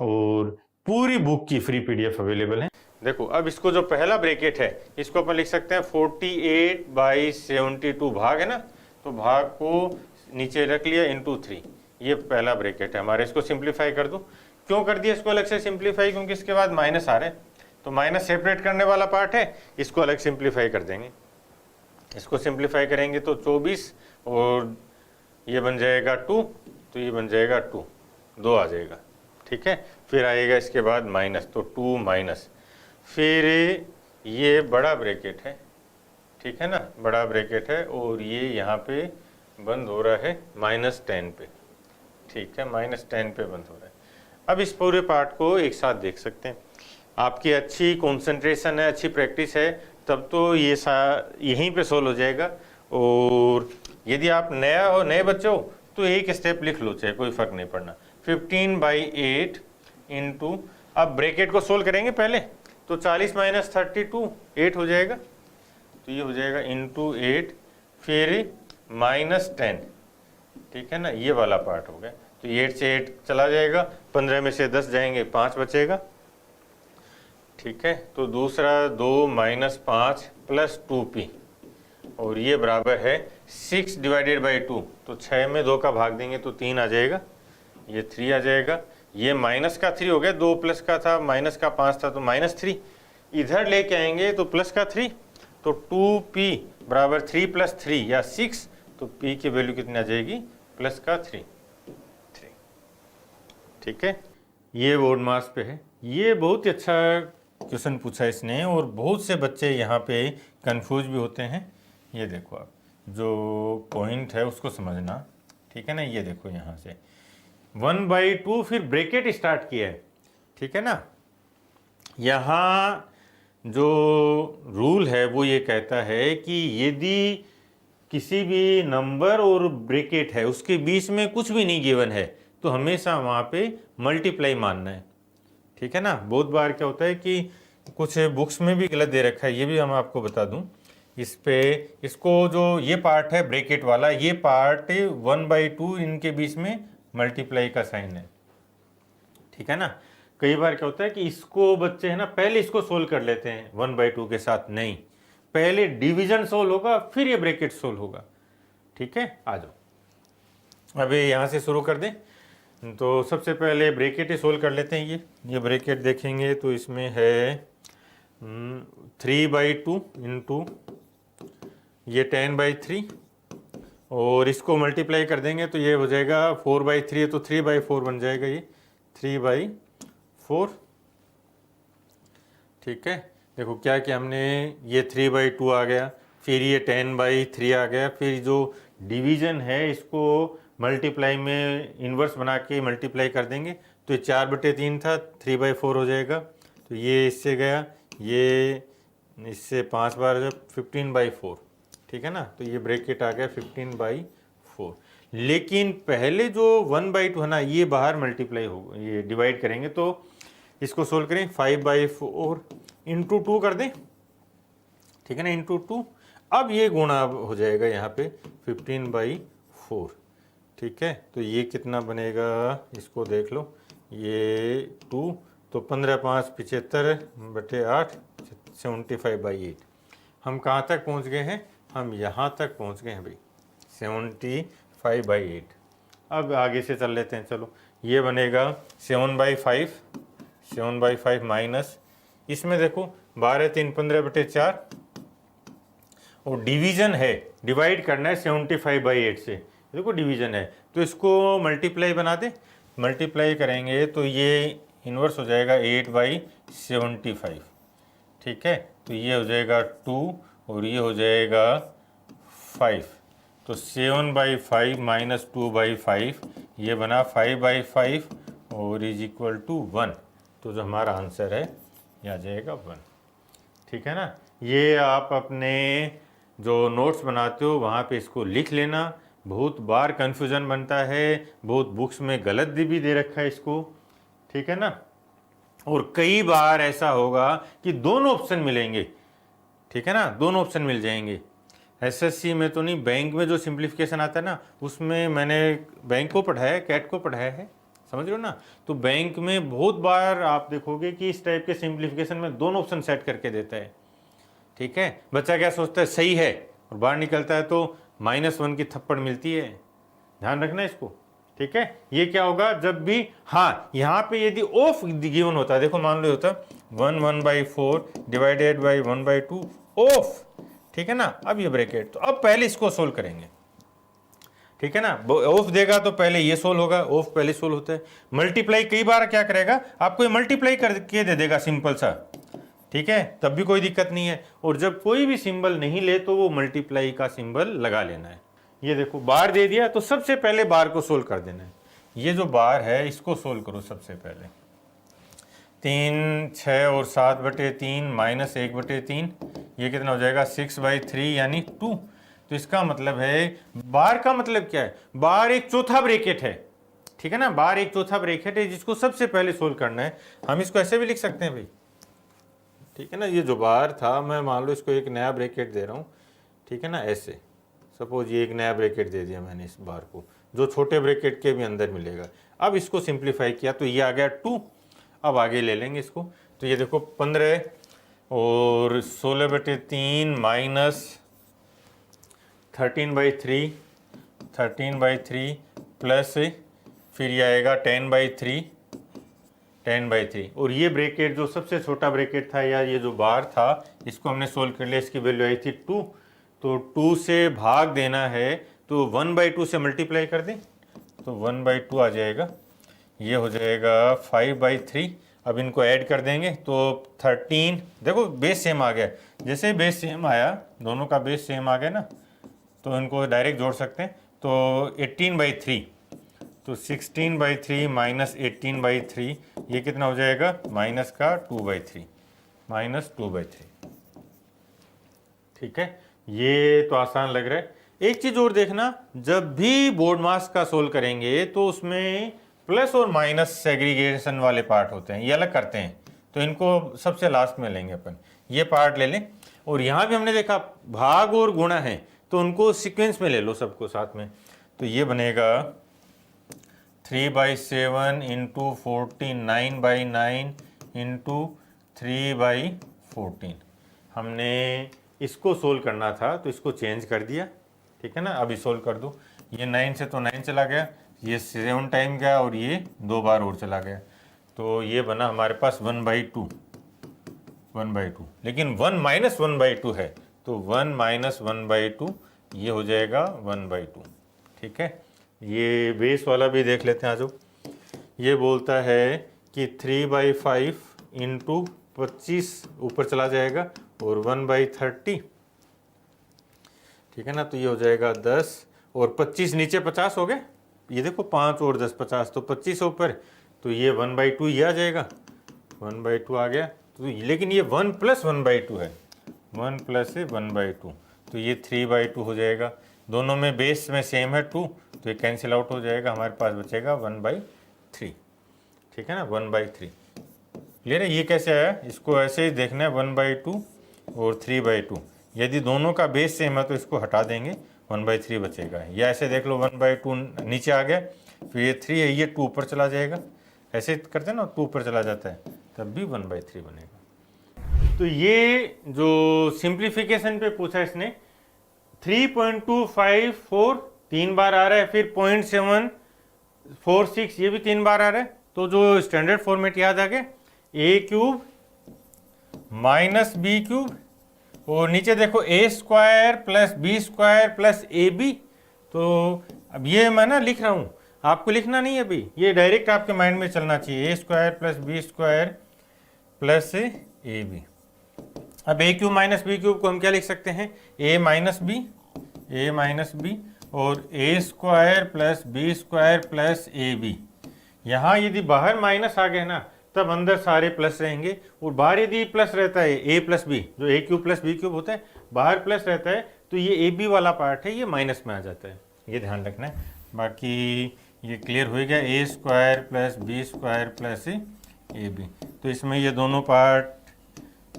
और पूरी बुक की फ्री PDF अवेलेबल है। देखो अब इसको जो पहला ब्रैकेट है इसको अपन लिख सकते हैं 48/72, भाग है ना, तो भाग को नीचे रख लिया इंटू 3, ये पहला ब्रैकेट है हमारे। इसको सिंप्लीफाई कर दो, क्यों कर दिया इसको अलग से सिंप्लीफाई, क्योंकि इसके बाद माइनस आ रहे हैं, तो माइनस सेपरेट करने वाला पार्ट है, इसको अलग सिंप्लीफाई कर देंगे। इसको सिंप्लीफाई करेंगे तो 24, और ये बन जाएगा 2, तो ये बन जाएगा 2 आ जाएगा, ठीक है। फिर आएगा इसके बाद माइनस, तो 2 माइनस, फिर ये बड़ा ब्रैकेट है, ठीक है ना, बड़ा ब्रैकेट है, और ये यहाँ पे बंद हो रहा है -10 पे, ठीक है, -10 पे बंद हो रहा है। अब इस पूरे पार्ट को एक साथ देख सकते हैं, आपकी अच्छी कंसंट्रेशन है, अच्छी प्रैक्टिस है, तब तो ये यहीं पे सोल्व हो जाएगा। और यदि आप नया हो, नए बच्चे हो, तो एक स्टेप लिख लो, चाहे कोई फर्क नहीं पड़ना, 15/8 इंटू, अब ब्रैकेट को सोल्व करेंगे पहले, तो 40 - 32 8 हो जाएगा, तो ये हो जाएगा इंटू 8, फिर -10, ठीक है ना, ये वाला पार्ट हो गया, तो 8 से 8 चला जाएगा, 15 में से 10 जाएंगे, 5 बचेगा, ठीक है। तो दूसरा 2 - 5 + 2p, और ये बराबर है 6/2, तो 6 में 2 का भाग देंगे तो 3 आ जाएगा, ये 3 आ जाएगा, ये माइनस का 3 हो गया, 2 प्लस का था, माइनस का 5 था तो -3, इधर लेके आएंगे तो प्लस का 3, तो 2p बराबर 3 + 3 या 6, तो p की वैल्यू कितनी आ जाएगी, प्लस का 3। ठीक है, ये बोर्ड मास पे है। ये बहुत ही अच्छा क्वेश्चन पूछा इसने और बहुत से बच्चे यहाँ पे कंफ्यूज भी होते हैं। ये देखो आप, जो पॉइंट है उसको समझना, ठीक है ना। ये देखो यहाँ से 1/2 फिर ब्रैकेट स्टार्ट किया है, ठीक है ना। यहाँ जो रूल है वो ये कहता है कि यदि किसी भी नंबर और ब्रैकेट है उसके बीच में कुछ भी नहीं गिवन है तो हमेशा वहाँ पे मल्टीप्लाई मानना है, ठीक है ना। बहुत बार क्या होता है कि कुछ बुक्स में भी गलत दे रखा है, ये भी हम आपको बता दूं। इस पे इसको जो ये पार्ट है ब्रैकेट वाला, ये पार्ट 1/2 इनके बीच में मल्टीप्लाई का साइन है, ठीक है ना। कई बार क्या होता है कि इसको बच्चे है ना पहले इसको सोल्व कर लेते हैं 1/2 के साथ, नहीं, पहले डिवीजन सोल्व होगा फिर ये ब्रैकेट सोल्व होगा, ठीक है। आ जाओ अभी यहाँ से शुरू कर दें। तो सबसे पहले ब्रैकेट ही सोल्व कर लेते हैं। ये ब्रैकेट देखेंगे तो इसमें है 3/2 इंटू ये 10/3 और इसको मल्टीप्लाई कर देंगे तो ये हो जाएगा 4/3 है तो 3/4 बन जाएगा, ये 3/4, ठीक है। देखो क्या कि हमने ये 3/2 आ गया, फिर ये 10/3 आ गया, फिर जो डिवीजन है इसको मल्टीप्लाई में इन्वर्स बना के मल्टीप्लाई कर देंगे तो ये 4/3 था, 3/4 हो जाएगा। तो ये इससे गया, ये इससे 5 बार जब 15/4, ठीक है ना। तो ये ब्रैकेट आ गया 15/4। लेकिन पहले जो 1/2 है ना ये बाहर मल्टीप्लाई होगा, ये डिवाइड करेंगे तो इसको सोल्व करें 5/4 इंटू 2 कर दें, ठीक है ना, इंटू 2। अब ये गुणा हो जाएगा यहाँ पे 15/4, ठीक है। तो ये कितना बनेगा इसको देख लो, ये 2 तो 15×5 75/8 75/8। हम कहाँ तक पहुँच गए हैं, हम यहाँ तक पहुँच गए हैं भाई 75/8। अब आगे से चल लेते हैं, चलो ये बनेगा 7/5 माइनस, इसमें देखो 12 3 15/4 और डिवीजन है, डिवाइड करना है 75/8 से, देखो डिवीजन है तो इसको मल्टीप्लाई बना दे, मल्टीप्लाई करेंगे तो ये इन्वर्स हो जाएगा 8/75, ठीक है। तो ये हो जाएगा 2 और ये हो जाएगा 5, तो 7/5 माइनस 2/5 ये बना 5/5 और इज इक्वल टू 1। तो जो हमारा आंसर है ये आ जाएगा 1, ठीक है ना। ये आप अपने जो नोट्स बनाते हो वहाँ पे इसको लिख लेना, बहुत बार कन्फ्यूज़न बनता है, बहुत बुक्स में गलत भी दे रखा है इसको, ठीक है ना। और कई बार ऐसा होगा कि दोनों ऑप्शन मिलेंगे, ठीक है ना, दोनों ऑप्शन मिल जाएंगे। एसएससी में तो नहीं, बैंक में जो सिंप्लीफिकेशन आता है ना उसमें मैंने बैंक को पढ़ाया है, कैट को पढ़ाया है, समझ रहे हो ना। तो बैंक में बहुत बार आप देखोगे कि इस टाइप के सिंप्लीफिकेशन में दोनों ऑप्शन सेट करके देता है, ठीक है। बच्चा क्या सोचता है सही है और बाहर निकलता है तो -1 की थप्पड़ मिलती है, ध्यान रखना इसको, ठीक है। ये क्या होगा जब भी, हाँ यहाँ पे यदि ऑफ गिवन होता है, देखो मान लो होता 1/4 डिवाइडेड बाई 1/2 ऑफ, ठीक है ना। अब ये ब्रैकेट, तो अब पहले इसको सोल्व करेंगे, ठीक है ना। ऑफ देगा तो पहले ये सोल्व होगा, ऑफ पहले सोल्व होता है। मल्टीप्लाई कई बार क्या करेगा आपको, ये मल्टीप्लाई करके दे देगा सिंपल सा, ठीक है, तब भी कोई दिक्कत नहीं है। और जब कोई भी सिंबल नहीं ले तो वो मल्टीप्लाई का सिंबल लगा लेना है। ये देखो बार दे दिया तो सबसे पहले बार को सोल्व कर देना है। ये जो बार है इसको सोल्व करो सबसे पहले, 3 6 और 7/3 माइनस 1/3, ये कितना हो जाएगा 6/3 यानी 2। तो इसका मतलब है बार का मतलब क्या है, बार एक चौथा ब्रैकेट है, ठीक है ना। बार एक चौथा ब्रैकेट है जिसको सबसे पहले सोल्व करना है। हम इसको ऐसे भी लिख सकते हैं भाई, ठीक है ना। ये जो बार था मैं मान लो इसको एक नया ब्रैकेट दे रहा हूँ, ठीक है ना, ऐसे सपोज ये एक नया ब्रैकेट दे दिया मैंने इस बार को, जो छोटे ब्रैकेट के भी अंदर मिलेगा। अब इसको सिंप्लीफाई किया तो ये आ गया 2। अब आगे ले लेंगे इसको, तो ये देखो 15 और 16/3 माइनस 13/3 प्लस फिर ये आएगा 10/3, 10/3। और ये ब्रैकेट जो सबसे छोटा ब्रैकेट था या ये जो बार था, इसको हमने सोल्व कर लिया। इसकी वैल्यू आई थी 2, तो 2 से भाग देना है तो 1/2 से मल्टीप्लाई कर दें तो 1/2 आ जाएगा। ये हो जाएगा 5/3। अब इनको ऐड कर देंगे तो 13, देखो बेस सेम आ गया। जैसे बेस सेम आया, दोनों का बेस सेम आ गया ना, तो इनको डायरेक्ट जोड़ सकते हैं। तो 18/3, तो 16/3 माइनस 18/3, ये कितना हो जाएगा? माइनस का 2/3, माइनस 2/3। ठीक है, ये तो आसान लग रहा है। एक चीज़ और देखना, जब भी बोर्ड मास का सोल्व करेंगे तो उसमें प्लस और माइनस सेग्रीगेशन वाले पार्ट होते हैं, ये अलग करते हैं। तो इनको सबसे लास्ट में लेंगे अपन, ये पार्ट ले लें। और यहाँ भी हमने देखा भाग और गुणा है, तो उनको सीक्वेंस में ले लो सबको साथ में। तो ये बनेगा 3/7 इंटू 49/9 इंटू 3/14। हमने इसको सोल्व करना था तो इसको चेंज कर दिया, ठीक है ना। अभी सोल्व कर दो। ये 9 से तो 9 चला गया, ये 7 टाइम गया और ये 2 बार और चला गया। तो ये बना हमारे पास 1/2, 1/2। लेकिन 1 माइनस 1/2 है, तो 1 माइनस 1/2 ये हो जाएगा 1/2। ठीक है, ये बेस वाला भी देख लेते हैं। आज ये बोलता है कि 3/5 इंटू 25 ऊपर चला जाएगा और 1/30, ठीक है ना। तो ये हो जाएगा 10 और 25 नीचे 50 हो गए। ये देखो 5 और 10 50, तो 25 ऊपर, तो ये 1/2 ये आ जाएगा, 1/2 आ गया। तो लेकिन ये 1 प्लस 1/2 है, 1 प्लस 1/2, तो ये 3/2 हो जाएगा। दोनों में बेस में सेम है 2, तो ये कैंसिल आउट हो जाएगा। हमारे पास बचेगा 1/3, ठीक है ना, 1/3। क्लियर है? ये कैसे आया, इसको ऐसे ही देखना है, 1/2 और 3/2। यदि दोनों का बेस सेम है तो इसको हटा देंगे, 1/3 बचेगा। या ऐसे देख लो, 1/2 नीचे आ गया, फिर ये 3 है, ये 2 ऊपर चला जाएगा। ऐसे करते हैं ना, 2 ऊपर चला जाता है, तब भी 1/3 बनेगा। तो ये जो सिंप्लीफिकेशन पे पूछा इसने, 3.254 3 बार आ रहा है, फिर 0.746 ये भी 3 बार आ रहा है। तो जो स्टैंडर्ड फॉर्मेट याद आ गया, a³ माइनस b³ और नीचे देखो a² plus b² plus ab। तो अब ये मैं ना लिख रहा हूँ, आपको लिखना नहीं है अभी, ये डायरेक्ट आपके माइंड में चलना चाहिए, a² plus b² plus ab। अब a³ माइनस b³ को हम क्या लिख सकते हैं, a माइनस b और a² plus b² plus ab। यहाँ यदि बाहर माइनस आ गए ना, तब अंदर सारे प्लस रहेंगे। और बाहर यदि प्लस रहता है, a प्लस b, जो a³ प्लस b³ होता है, बाहर प्लस रहता है, तो ये ab वाला पार्ट है, ये माइनस में आ जाता है, ये ध्यान रखना है। बाकी ये क्लियर हो गया, a² plus b² plus ab। तो इसमें ये दोनों पार्ट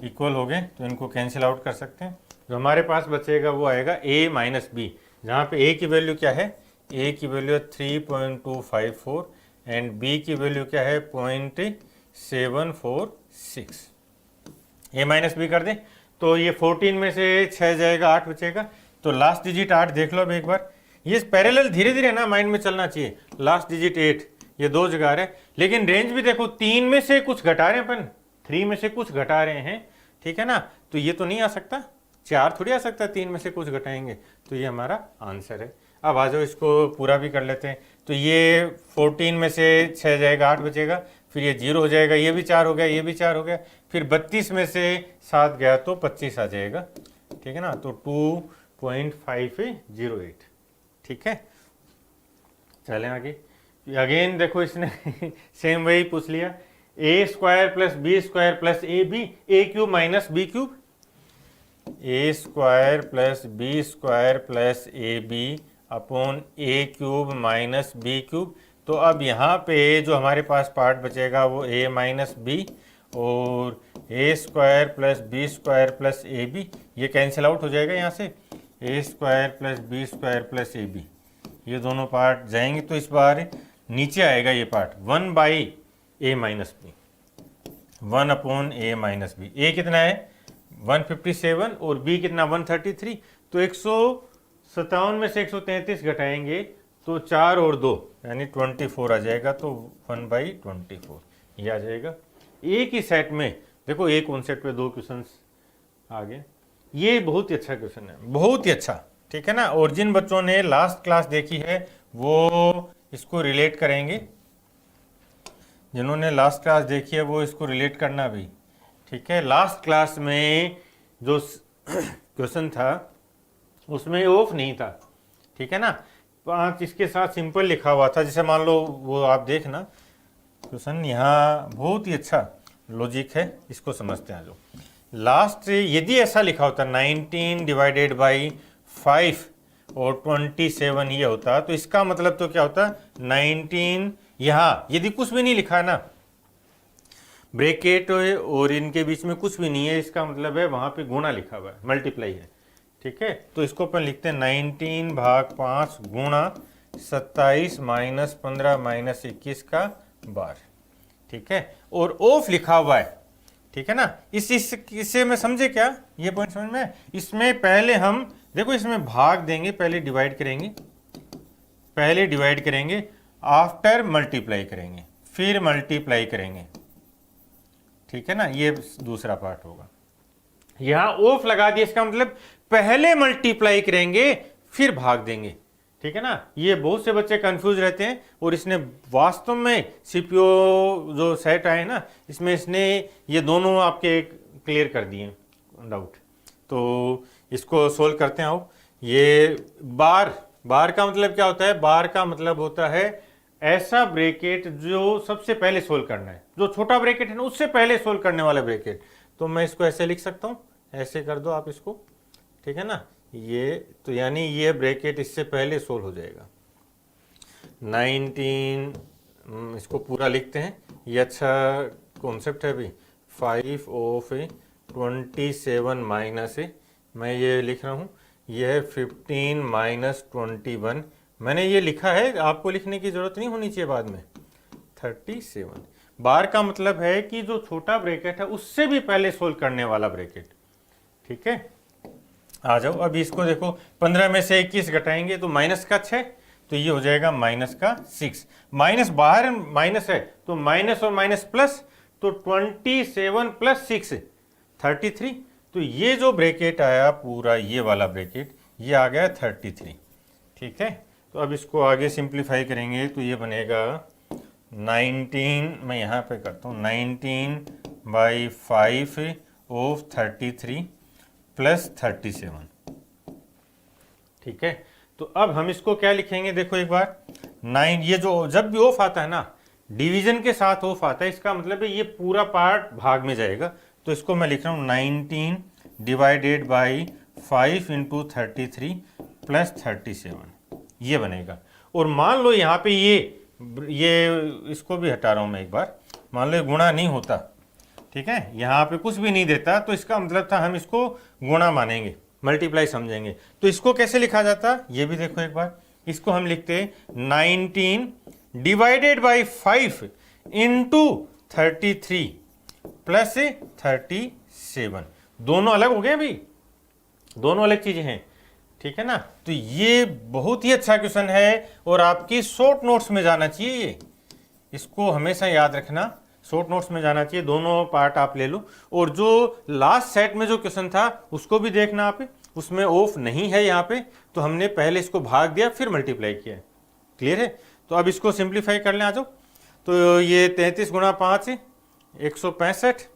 इक्वल हो गए, तो इनको कैंसिल आउट कर सकते हैं। जो हमारे पास बचेगा वो आएगा a माइनस b, जहाँ पे a की वैल्यू क्या है, a की वैल्यू 3.254 एंड b की वैल्यू क्या है 0.746। a माइनस b कर दें तो ये 14 में से 6 जाएगा, 8 बचेगा। तो लास्ट डिजिट 8 देख लो अब एक बार, ये पैरेलल धीरे धीरे ना माइंड में चलना चाहिए। लास्ट डिजिट 8, ये 2 जगह आ रहे हैं, लेकिन रेंज भी देखो 3 में से कुछ घटा रहे हैं अपन, 3 में से कुछ घटा रहे हैं, ठीक है ना। तो ये तो नहीं आ सकता, 4 थोड़ी आ सकता, 3 में से कुछ घटाएंगे, तो ये हमारा आंसर है। अब आ जाओ इसको पूरा भी कर लेते हैं। तो ये 14 में से 6 जाएगा, 8 बचेगा, फिर ये 0 हो जाएगा, ये भी 4 हो गया, ये भी 4 हो गया, फिर 32 में से 7 गया तो 25 आ जाएगा, ठीक है ना। तो 2.508, ठीक है। चलें आगे। अगेन देखो इसने सेम वही पूछ लिया, a² plus b² plus ab, a³ minus b³ a² plus b² plus ab upon a³ minus b³। तो अब यहाँ पे जो हमारे पास पार्ट बचेगा वो a माइनस b और a² plus b² plus ab, ये कैंसिल आउट हो जाएगा यहाँ से, a² plus b² plus ab, ये दोनों पार्ट जाएंगे। तो इस बार नीचे आएगा ये part 1/a minus b, 1 upon a minus b। a कितना है 157 और b कितना 133, तो 157 में से 133 घटाएंगे तो 4 और 2 यानी 24 आ जाएगा, तो 1/24 ये आ जाएगा। एक ही सेट में देखो, एक कॉन्सेप्ट पे 2 क्वेश्चंस आ गए। ये बहुत ही अच्छा क्वेश्चन है, बहुत ही अच्छा, ठीक है ना। और जिन बच्चों ने लास्ट क्लास देखी है वो इसको रिलेट करेंगे, जिन्होंने लास्ट क्लास देखी है वो इसको रिलेट करना भी, ठीक है। लास्ट क्लास में जो क्वेश्चन था उसमें ऑफ नहीं था, ठीक है ना। 5 इसके साथ सिंपल लिखा हुआ था, जैसे मान लो वो आप देखना क्वेश्चन, यहाँ बहुत ही अच्छा लॉजिक है, इसको समझते हैं। जो लास्ट यदि ऐसा लिखा होता 19 डिवाइडेड बाई 5 और 27 ये होता, तो इसका मतलब तो क्या होता 19, यहाँ यदि कुछ भी नहीं लिखा है ना, ब्रैकेट और इनके बीच में कुछ भी नहीं है, इसका मतलब है वहां पे गुणा लिखा हुआ है, मल्टीप्लाई है, ठीक है। तो इसको अपन लिखते हैं 19/5 गुणा 27 माइनस 15 माइनस 21 का बार, ठीक है। और ऑफ लिखा हुआ है, ठीक है ना। इससे में समझे क्या, ये पॉइंट समझ में। इसमें पहले हम देखो, इसमें भाग देंगे, पहले डिवाइड करेंगे, आफ्टर मल्टीप्लाई करेंगे, फिर मल्टीप्लाई करेंगे, ठीक है ना। ये दूसरा पार्ट होगा। यहां ऑफ लगा दिया, इसका मतलब पहले मल्टीप्लाई करेंगे फिर भाग देंगे, ठीक है ना। ये बहुत से बच्चे कंफ्यूज रहते हैं, और इसने वास्तव में सीपीओ जो सेट आए ना, इसमें इसने ये दोनों आपके क्लियर कर दिए डाउट। तो इसको सोल्व करते हैं। आओ, ये बार का मतलब क्या होता है, बार का मतलब होता है ऐसा ब्रैकेट जो सबसे पहले सोल्व करना है, जो छोटा ब्रैकेट है ना उससे पहले सोल्व करने वाला ब्रैकेट। तो मैं इसको ऐसे लिख सकता हूं, ऐसे कर दो आप इसको, ठीक है ना। ये तो यानी ये ब्रैकेट इससे पहले सोल्व हो जाएगा। 19 इसको पूरा लिखते हैं, ये अच्छा कॉन्सेप्ट है अभी। 5 ऑफ 27 माइनस, मैं ये लिख रहा हूँ, यह है 15 माइनस 21। मैंने ये लिखा है, आपको लिखने की जरूरत नहीं होनी चाहिए बाद में। 37 बार का मतलब है कि जो छोटा ब्रैकेट है उससे भी पहले सोल्व करने वाला ब्रैकेट, ठीक है। आ जाओ, अभी इसको देखो, 15 में से 21 घटाएंगे तो माइनस का 6, तो ये हो जाएगा माइनस का 6। माइनस बाहर माइनस है, तो माइनस और माइनस प्लस, तो 27 प्लस 6 33। तो ये जो ब्रैकेट आया पूरा, ये वाला ब्रैकेट, ये आ गया 33, ठीक है। तो अब इसको आगे सिंप्लीफाई करेंगे तो ये बनेगा 19, मैं यहाँ पे करता हूँ 19/5 ऑफ 33 प्लस 37, ठीक है। तो अब हम इसको क्या लिखेंगे, देखो एक बार 9, ये जो जब भी ऑफ आता है ना, डिवीजन के साथ ऑफ आता है, इसका मतलब है ये पूरा पार्ट भाग में जाएगा। तो इसको मैं लिख रहा हूँ 19 डिवाइडेड बाई 5 इंटू 33 प्लस 37, ये बनेगा। और मान लो यहाँ पे ये इसको भी हटा रहा हूँ मैं एक बार, मान लो गुणा नहीं होता, ठीक है, यहाँ पे कुछ भी नहीं देता, तो इसका मतलब था हम इसको गुणा मानेंगे, मल्टीप्लाई समझेंगे। तो इसको कैसे लिखा जाता, ये भी देखो एक बार। इसको हम लिखते 19 डिवाइडेड बाई 5 इंटू 33 प्लस 37। दोनों अलग हो गए, अभी दोनों अलग चीजें हैं, ठीक है ना। तो ये बहुत ही अच्छा क्वेश्चन है और आपकी शॉर्ट नोट्स में जाना चाहिए ये, इसको हमेशा याद रखना, शॉर्ट नोट्स में जाना चाहिए। दोनों पार्ट आप ले लो, और जो लास्ट सेट में जो क्वेश्चन था उसको भी देखना आप, उसमें ऑफ नहीं है यहाँ पे, तो हमने पहले इसको भाग दिया फिर मल्टीप्लाई किया, क्लियर है। तो अब इसको सिंप्लीफाई कर लें, आ जाओ। तो ये 33 गुणा 5 165,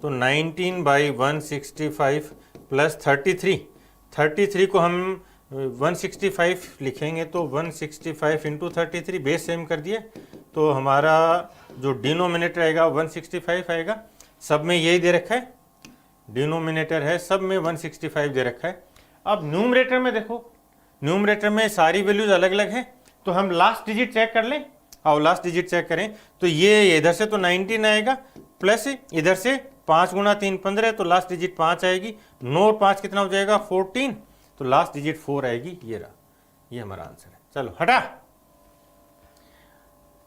तो 19/165 प्लस 33 को हम 165 लिखेंगे, तो 165 इंटू 33 बेस सेम कर दिए, तो हमारा जो डिनोमिनेटर आएगा 165 आएगा। सब में यही दे रखा है, डिनोमिनेटर है सब में 165 दे रखा है। अब न्यूमरेटर में देखो, न्यूमरेटर में सारी वैल्यूज अलग अलग हैं, तो हम लास्ट डिजिट चेक कर लें। आओ लास्ट डिजिट चेक करें, तो ये इधर से तो 19 आएगा, प्लस इधर से 5 गुणा 3 15, तो लास्ट डिजिट 5 आएगी। 9 और 5 कितना हो जाएगा 14, तो लास्ट डिजिट 4 आएगी। ये रहा, ये हमारा आंसर है। चलो हटा,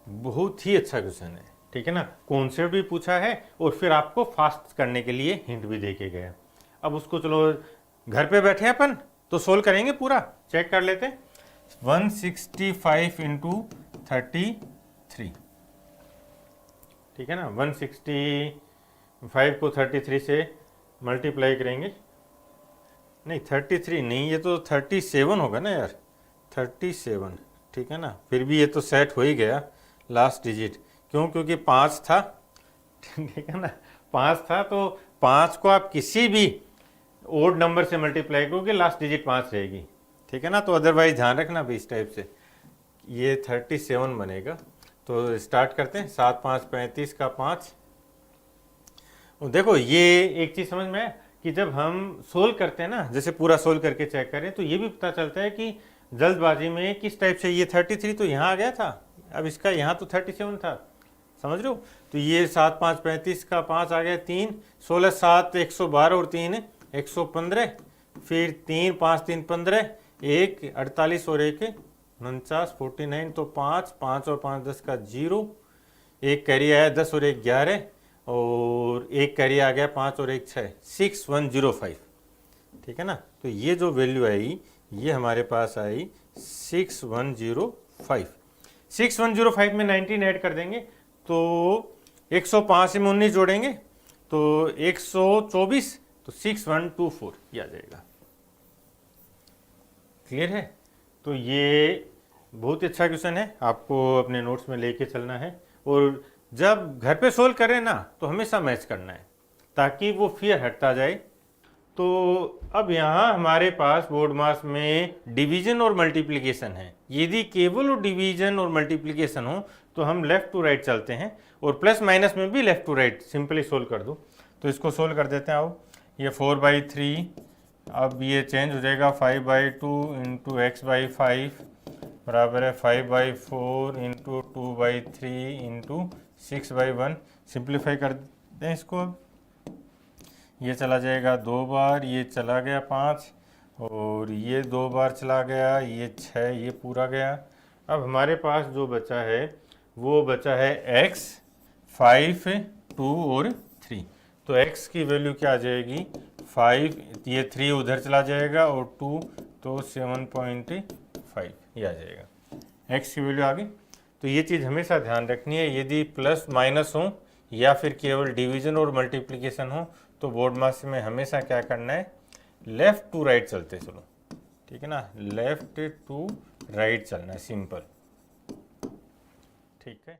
बहुत ही अच्छा क्वेश्चन है, ठीक है ना। कॉन्सेप्ट भी पूछा है और फिर आपको फास्ट करने के लिए हिंट भी दे के गया। अब उसको चलो घर पे बैठे अपन तो सोल्व करेंगे, पूरा चेक कर लेते हैं। 165 इंटू 33, ठीक है ना। 165 को 33 से मल्टीप्लाई करेंगे, नहीं 33 नहीं, ये तो 37 होगा ना यार, 37, ठीक है ना। फिर भी ये तो सेट हो ही गया लास्ट डिजिट, क्यों? क्योंकि 5 था, ठीक है ना, 5 था, तो 5 को आप किसी भी ओड नंबर से मल्टीप्लाई करोगे लास्ट डिजिट 5 रहेगी, ठीक है ना। तो अदरवाइज ध्यान रखना भी इस टाइप से, ये 37 बनेगा। तो स्टार्ट करते हैं, 7 5 35 का 5। देखो ये एक चीज़ समझ में है कि जब हम सोल्व करते हैं ना, जैसे पूरा सोल्व करके चेक करें तो ये भी पता चलता है कि जल्दबाजी में किस टाइप से, ये 33 तो यहाँ आ गया था, अब इसका यहाँ तो 37 था, समझ रहे हो। तो ये 7 5 35 का 5 आ गया 3, 16 7 112 और 3 115, फिर 3 5 3 15, 1 48 और 1 49 49, तो 5 5 और 5 10 का 0, एक कैरी आया 10 और 1 11, और एक कैरी आ गया 5 और 1 6, 6105, ठीक है ना। तो ये जो वैल्यू आई ये हमारे पास आई 6105। 6105 में 19 ऐड कर देंगे तो 105 से 19 जोड़ेंगे तो 124, तो 6124 ये आ जाएगा। क्लियर है? तो ये बहुत ही अच्छा क्वेश्चन है, आपको अपने नोट्स में लेके चलना है, और जब घर पे सोल्व करें ना तो हमेशा मैच करना है ताकि वो फिर हटता जाए। तो अब यहाँ हमारे पास बोर्ड मास में डिवीजन और मल्टीप्लिकेशन है। यदि केवल डिवीजन और मल्टीप्लिकेशन हो तो हम लेफ्ट टू राइट चलते हैं, और प्लस माइनस में भी left to right simply solve कर दो। तो इसको सोल्व कर देते हैं। आओ, ये 4/3, अब ये चेंज हो जाएगा 5/2 इंटू x/5 बराबर है 5/4 इंटू 2/3 इंटू 6/1। सिंप्लीफाई कर दें इसको। अब ये चला जाएगा 2 बार, ये चला गया 5, और ये 2 बार चला गया, ये 6, ये पूरा गया। अब हमारे पास जो बचा है वो बचा है x, 5 2 और 3। तो x की वैल्यू क्या आ जाएगी 5, ये 3 उधर चला जाएगा, और 2 तो 7.5 ये आ जाएगा। x की वैल्यू आ गई। तो ये चीज़ हमेशा ध्यान रखनी है, यदि प्लस माइनस हो या फिर केवल डिवीजन और मल्टीप्लिकेशन हो तो बोर्ड मास में हमेशा क्या करना है, लेफ्ट टू राइट चलते चलो, ठीक है ना, लेफ्ट टू राइट चलना है, सिंपल, ठीक है।